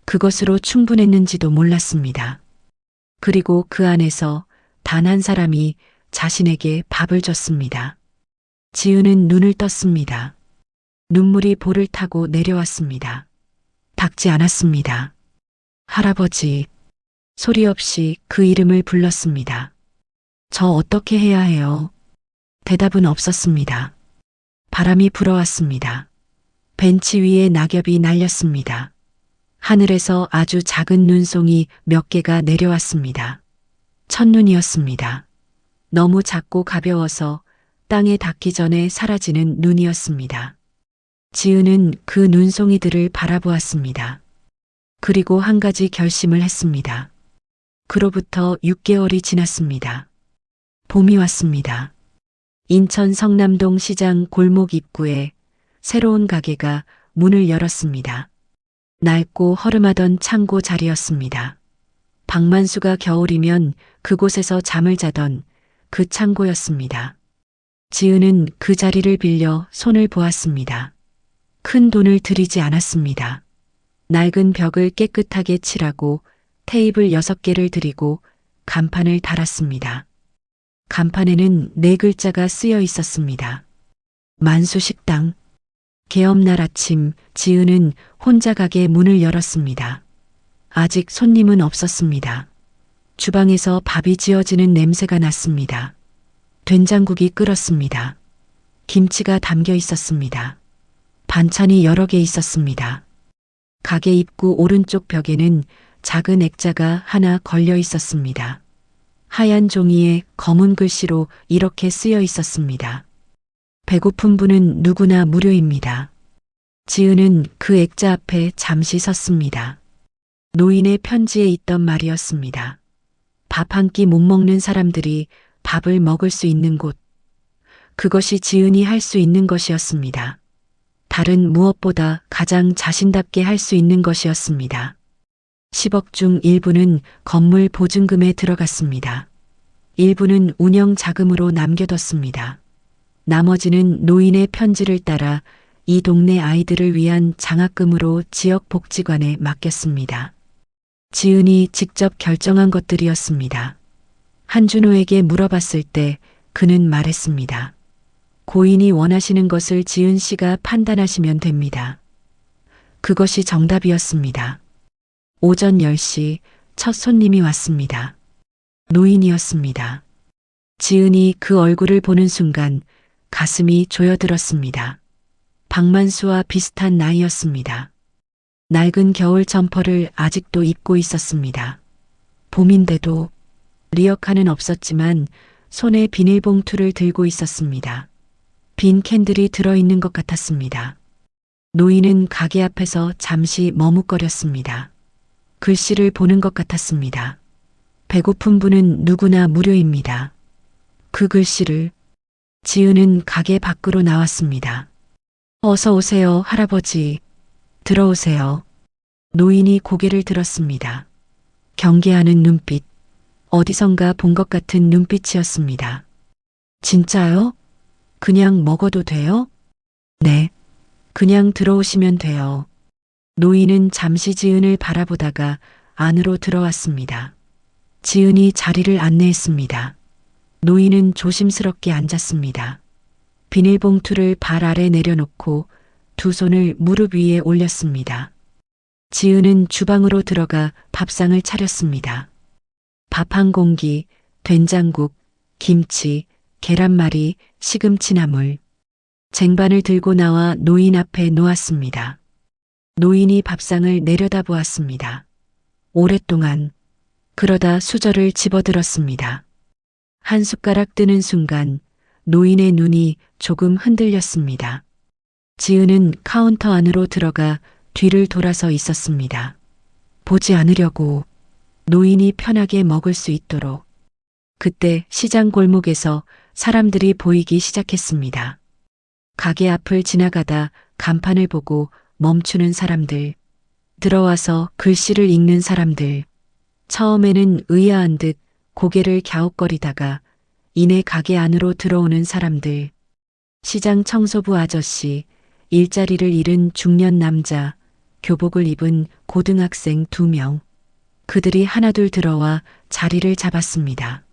그것으로 충분했는지도 몰랐습니다. 그리고 그 안에서 단 한 사람이 자신에게 밥을 줬습니다. 지은은 눈을 떴습니다. 눈물이 볼을 타고 내려왔습니다. 닦지 않았습니다. 할아버지. 소리 없이 그 이름을 불렀습니다. 저 어떻게 해야 해요? 대답은 없었습니다. 바람이 불어왔습니다. 벤치 위에 낙엽이 날렸습니다. 하늘에서 아주 작은 눈송이 몇 개가 내려왔습니다. 첫눈이었습니다. 너무 작고 가벼워서 땅에 닿기 전에 사라지는 눈이었습니다. 지은은 그 눈송이들을 바라보았습니다. 그리고 한 가지 결심을 했습니다. 그로부터 6개월이 지났습니다. 봄이 왔습니다. 인천 성남동 시장 골목 입구에 새로운 가게가 문을 열었습니다. 낡고 허름하던 창고 자리였습니다. 박만수가 겨울이면 그곳에서 잠을 자던 그 창고였습니다. 지은은 그 자리를 빌려 손을 보았습니다. 큰 돈을 들이지 않았습니다. 낡은 벽을 깨끗하게 칠하고 테이블 6개를 들이고 간판을 달았습니다. 간판에는 4글자가 쓰여 있었습니다. 만수식당. 개업날 아침 지은은 혼자 가게 문을 열었습니다. 아직 손님은 없었습니다. 주방에서 밥이 지어지는 냄새가 났습니다. 된장국이 끓었습니다. 김치가 담겨 있었습니다. 반찬이 여러 개 있었습니다. 가게 입구 오른쪽 벽에는 작은 액자가 하나 걸려 있었습니다. 하얀 종이에 검은 글씨로 이렇게 쓰여 있었습니다. 배고픈 분은 누구나 무료입니다. 지은은 그 액자 앞에 잠시 섰습니다. 노인의 편지에 있던 말이었습니다. 밥 한 끼 못 먹는 사람들이 밥을 먹을 수 있는 곳. 그것이 지은이 할 수 있는 것이었습니다. 다른 무엇보다 가장 자신답게 할 수 있는 것이었습니다. 10억 중 일부는 건물 보증금에 들어갔습니다. 일부는 운영 자금으로 남겨뒀습니다. 나머지는 노인의 편지를 따라 이 동네 아이들을 위한 장학금으로 지역 복지관에 맡겼습니다. 지은이 직접 결정한 것들이었습니다. 한준호에게 물어봤을 때 그는 말했습니다. 고인이 원하시는 것을 지은 씨가 판단하시면 됩니다. 그것이 정답이었습니다. 오전 10시 첫 손님이 왔습니다. 노인이었습니다. 지은이 그 얼굴을 보는 순간 가슴이 조여들었습니다. 박만수와 비슷한 나이였습니다. 낡은 겨울 점퍼를 아직도 입고 있었습니다. 봄인데도 리어카는 없었지만 손에 비닐봉투를 들고 있었습니다. 빈 캔들이 들어있는 것 같았습니다. 노인은 가게 앞에서 잠시 머뭇거렸습니다. 글씨를 보는 것 같았습니다. 배고픈 분은 누구나 무료입니다. 그 글씨를 지은은 가게 밖으로 나왔습니다. 어서 오세요, 할아버지. 들어오세요. 노인이 고개를 들었습니다. 경계하는 눈빛, 어디선가 본 것 같은 눈빛이었습니다. 진짜요? 그냥 먹어도 돼요? 네. 그냥 들어오시면 돼요. 노인은 잠시 지은을 바라보다가 안으로 들어왔습니다. 지은이 자리를 안내했습니다. 노인은 조심스럽게 앉았습니다. 비닐봉투를 발 아래 내려놓고 두 손을 무릎 위에 올렸습니다. 지은은 주방으로 들어가 밥상을 차렸습니다. 밥 한 공기, 된장국, 김치, 계란말이, 시금치나물. 쟁반을 들고 나와 노인 앞에 놓았습니다. 노인이 밥상을 내려다보았습니다. 오랫동안. 그러다 수저를 집어들었습니다. 한 숟가락 뜨는 순간 노인의 눈이 조금 흔들렸습니다. 지은은 카운터 안으로 들어가 뒤를 돌아서 있었습니다. 보지 않으려고. 노인이 편하게 먹을 수 있도록. 그때 시장 골목에서 사람들이 보이기 시작했습니다. 가게 앞을 지나가다 간판을 보고 멈추는 사람들. 들어와서 글씨를 읽는 사람들. 처음에는 의아한 듯 고개를 갸웃거리다가 이내 가게 안으로 들어오는 사람들. 시장 청소부 아저씨, 일자리를 잃은 중년 남자, 교복을 입은 고등학생 2명. 그들이 하나둘 들어와 자리를 잡았습니다.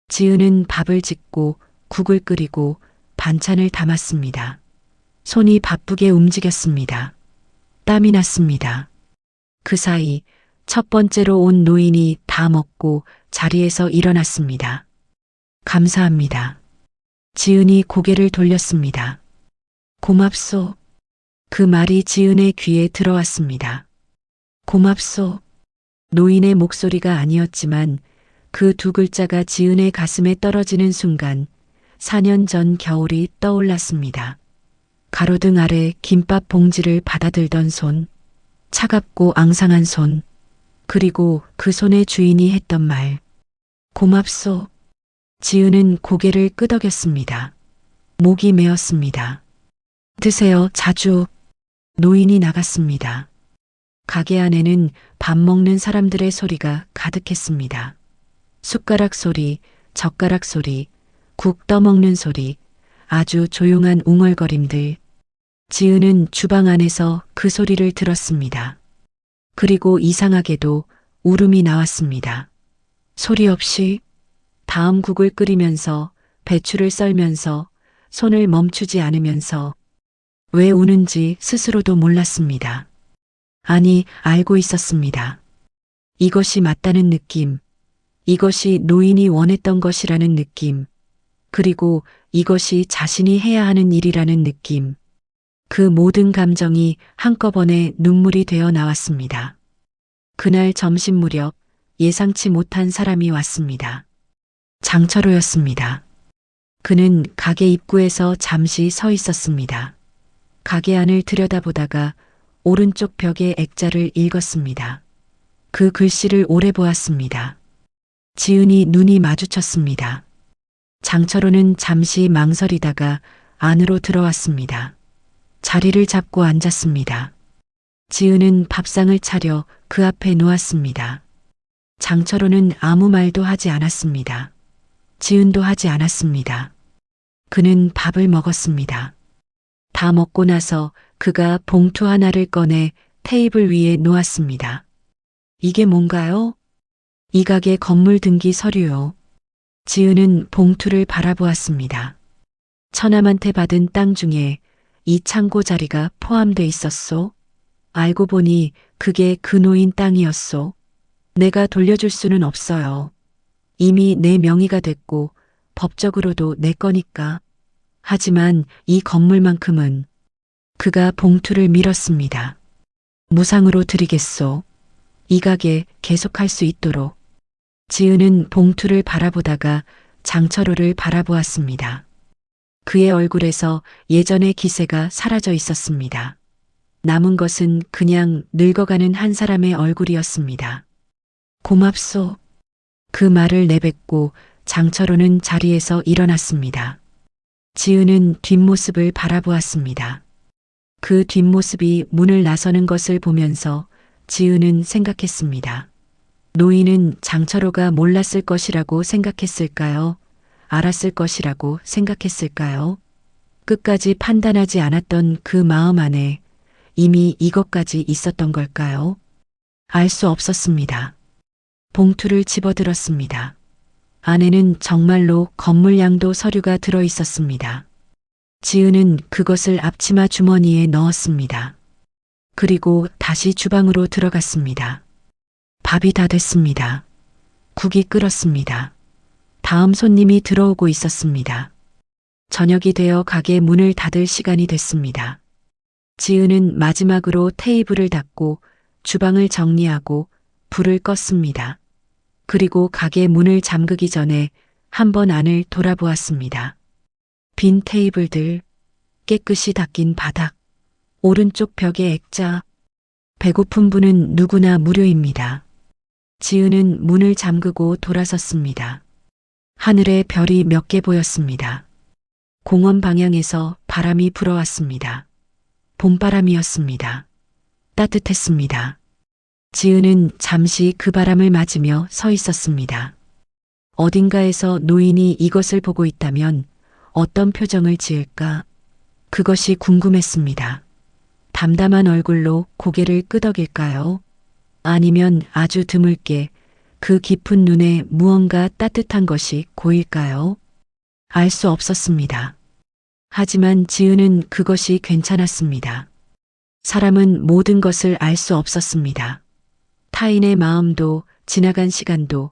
지은은 밥을 짓고 국을 끓이고 반찬을 담았습니다. 손이 바쁘게 움직였습니다. 땀이 났습니다. 그 사이 첫 번째로 온 노인이 다 먹고 자리에서 일어났습니다. 감사합니다. 지은이 고개를 돌렸습니다. 고맙소. 그 말이 지은의 귀에 들어왔습니다. 고맙소. 노인의 목소리가 아니었지만 그 두 글자가 지은의 가슴에 떨어지는 순간 4년 전 겨울이 떠올랐습니다. 가로등 아래 김밥 봉지를 받아들던 손, 차갑고 앙상한 손, 그리고 그 손의 주인이 했던 말. 고맙소. 지은은 고개를 끄덕였습니다. 목이 메었습니다. 드세요, 자주. 노인이 나갔습니다. 가게 안에는 밥 먹는 사람들의 소리가 가득했습니다. 숟가락 소리, 젓가락 소리, 국 떠먹는 소리, 아주 조용한 웅얼거림들. 지은은 주방 안에서 그 소리를 들었습니다. 그리고 이상하게도 울음이 나왔습니다. 소리 없이 다음 국을 끓이면서 배추를 썰면서 손을 멈추지 않으면서 왜 우는지 스스로도 몰랐습니다. 아니, 알고 있었습니다. 이것이 맞다는 느낌, 이것이 노인이 원했던 것이라는 느낌, 그리고 이것이 자신이 해야 하는 일이라는 느낌. 그 모든 감정이 한꺼번에 눈물이 되어 나왔습니다. 그날 점심 무렵 예상치 못한 사람이 왔습니다. 장철호였습니다. 그는 가게 입구에서 잠시 서 있었습니다. 가게 안을 들여다보다가 오른쪽 벽의 액자를 읽었습니다. 그 글씨를 오래 보았습니다. 지은이 눈이 마주쳤습니다. 장철호는 잠시 망설이다가 안으로 들어왔습니다. 자리를 잡고 앉았습니다. 지은은 밥상을 차려 그 앞에 놓았습니다. 장철호는 아무 말도 하지 않았습니다. 지은도 하지 않았습니다. 그는 밥을 먹었습니다. 다 먹고 나서 그가 봉투 하나를 꺼내 테이블 위에 놓았습니다. 이게 뭔가요? 이 가게 건물 등기 서류요. 지은은 봉투를 바라보았습니다. 처남한테 받은 땅 중에 이 창고 자리가 포함돼 있었소. 알고 보니 그게 그 노인 땅이었소. 내가 돌려줄 수는 없어요. 이미 내 명의가 됐고 법적으로도 내 거니까. 하지만 이 건물만큼은. 그가 봉투를 밀었습니다. 무상으로 드리겠소. 이 가게 계속할 수 있도록. 지은은 봉투를 바라보다가 장철호를 바라보았습니다. 그의 얼굴에서 예전의 기세가 사라져 있었습니다. 남은 것은 그냥 늙어가는 한 사람의 얼굴이었습니다. 고맙소. 그 말을 내뱉고 장철호는 자리에서 일어났습니다. 지은은 뒷모습을 바라보았습니다. 그 뒷모습이 문을 나서는 것을 보면서 지은은 생각했습니다. 노인은 장철호가 몰랐을 것이라고 생각했을까요? 알았을 것이라고 생각했을까요? 끝까지 판단하지 않았던 그 마음 안에 이미 이것까지 있었던 걸까요? 알 수 없었습니다. 봉투를 집어들었습니다. 안에는 정말로 건물양도 서류가 들어 있었습니다. 지은은 그것을 앞치마 주머니에 넣었습니다. 그리고 다시 주방으로 들어갔습니다. 밥이 다 됐습니다. 국이 끓었습니다. 다음 손님이 들어오고 있었습니다. 저녁이 되어 가게 문을 닫을 시간이 됐습니다. 지은은 마지막으로 테이블을 닫고 주방을 정리하고 불을 껐습니다. 그리고 가게 문을 잠그기 전에 한번 안을 돌아보았습니다. 빈 테이블들, 깨끗이 닦인 바닥, 오른쪽 벽의 액자. 배고픈 분은 누구나 무료입니다. 지은은 문을 잠그고 돌아섰습니다. 하늘에 별이 몇 개 보였습니다. 공원 방향에서 바람이 불어왔습니다. 봄바람이었습니다. 따뜻했습니다. 지은은 잠시 그 바람을 맞으며 서 있었습니다. 어딘가에서 노인이 이것을 보고 있다면 어떤 표정을 지을까? 그것이 궁금했습니다. 담담한 얼굴로 고개를 끄덕일까요? 아니면 아주 드물게 그 깊은 눈에 무언가 따뜻한 것이 고일까요? 알 수 없었습니다. 하지만 지은은 그것이 괜찮았습니다. 사람은 모든 것을 알 수 없었습니다. 타인의 마음도, 지나간 시간도,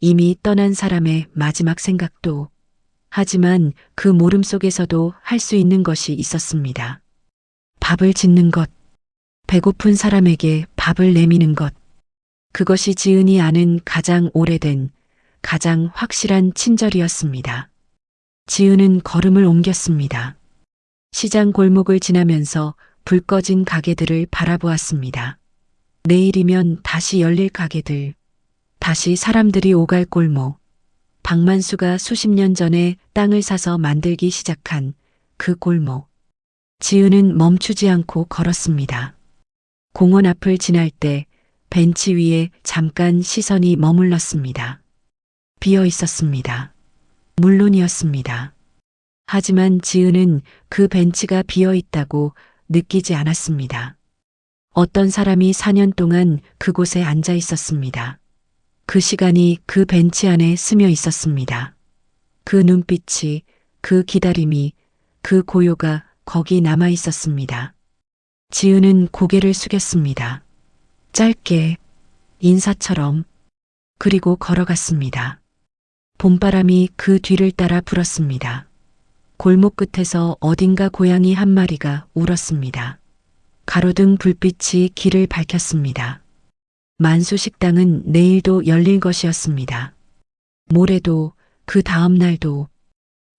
이미 떠난 사람의 마지막 생각도. 하지만 그 모름 속에서도 할 수 있는 것이 있었습니다. 밥을 짓는 것, 배고픈 사람에게 밥을 내미는 것. 그것이 지은이 아는 가장 오래된, 가장 확실한 친절이었습니다. 지은은 걸음을 옮겼습니다. 시장 골목을 지나면서 불 꺼진 가게들을 바라보았습니다. 내일이면 다시 열릴 가게들, 다시 사람들이 오갈 골목. 박만수가 수십 년 전에 땅을 사서 만들기 시작한 그 골목. 지은은 멈추지 않고 걸었습니다. 공원 앞을 지날 때 벤치 위에 잠깐 시선이 머물렀습니다. 비어 있었습니다. 물론이었습니다. 하지만 지은은 그 벤치가 비어 있다고 느끼지 않았습니다. 어떤 사람이 4년 동안 그곳에 앉아 있었습니다. 그 시간이 그 벤치 안에 스며 있었습니다. 그 눈빛이, 그 기다림이, 그 고요가 거기 남아 있었습니다. 지은은 고개를 숙였습니다. 짧게, 인사처럼, 그리고 걸어갔습니다. 봄바람이 그 뒤를 따라 불었습니다. 골목 끝에서 어딘가 고양이 한 마리가 울었습니다. 가로등 불빛이 길을 밝혔습니다. 만수 식당은 내일도 열릴 것이었습니다. 모레도, 그 다음 날도,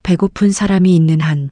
배고픈 사람이 있는 한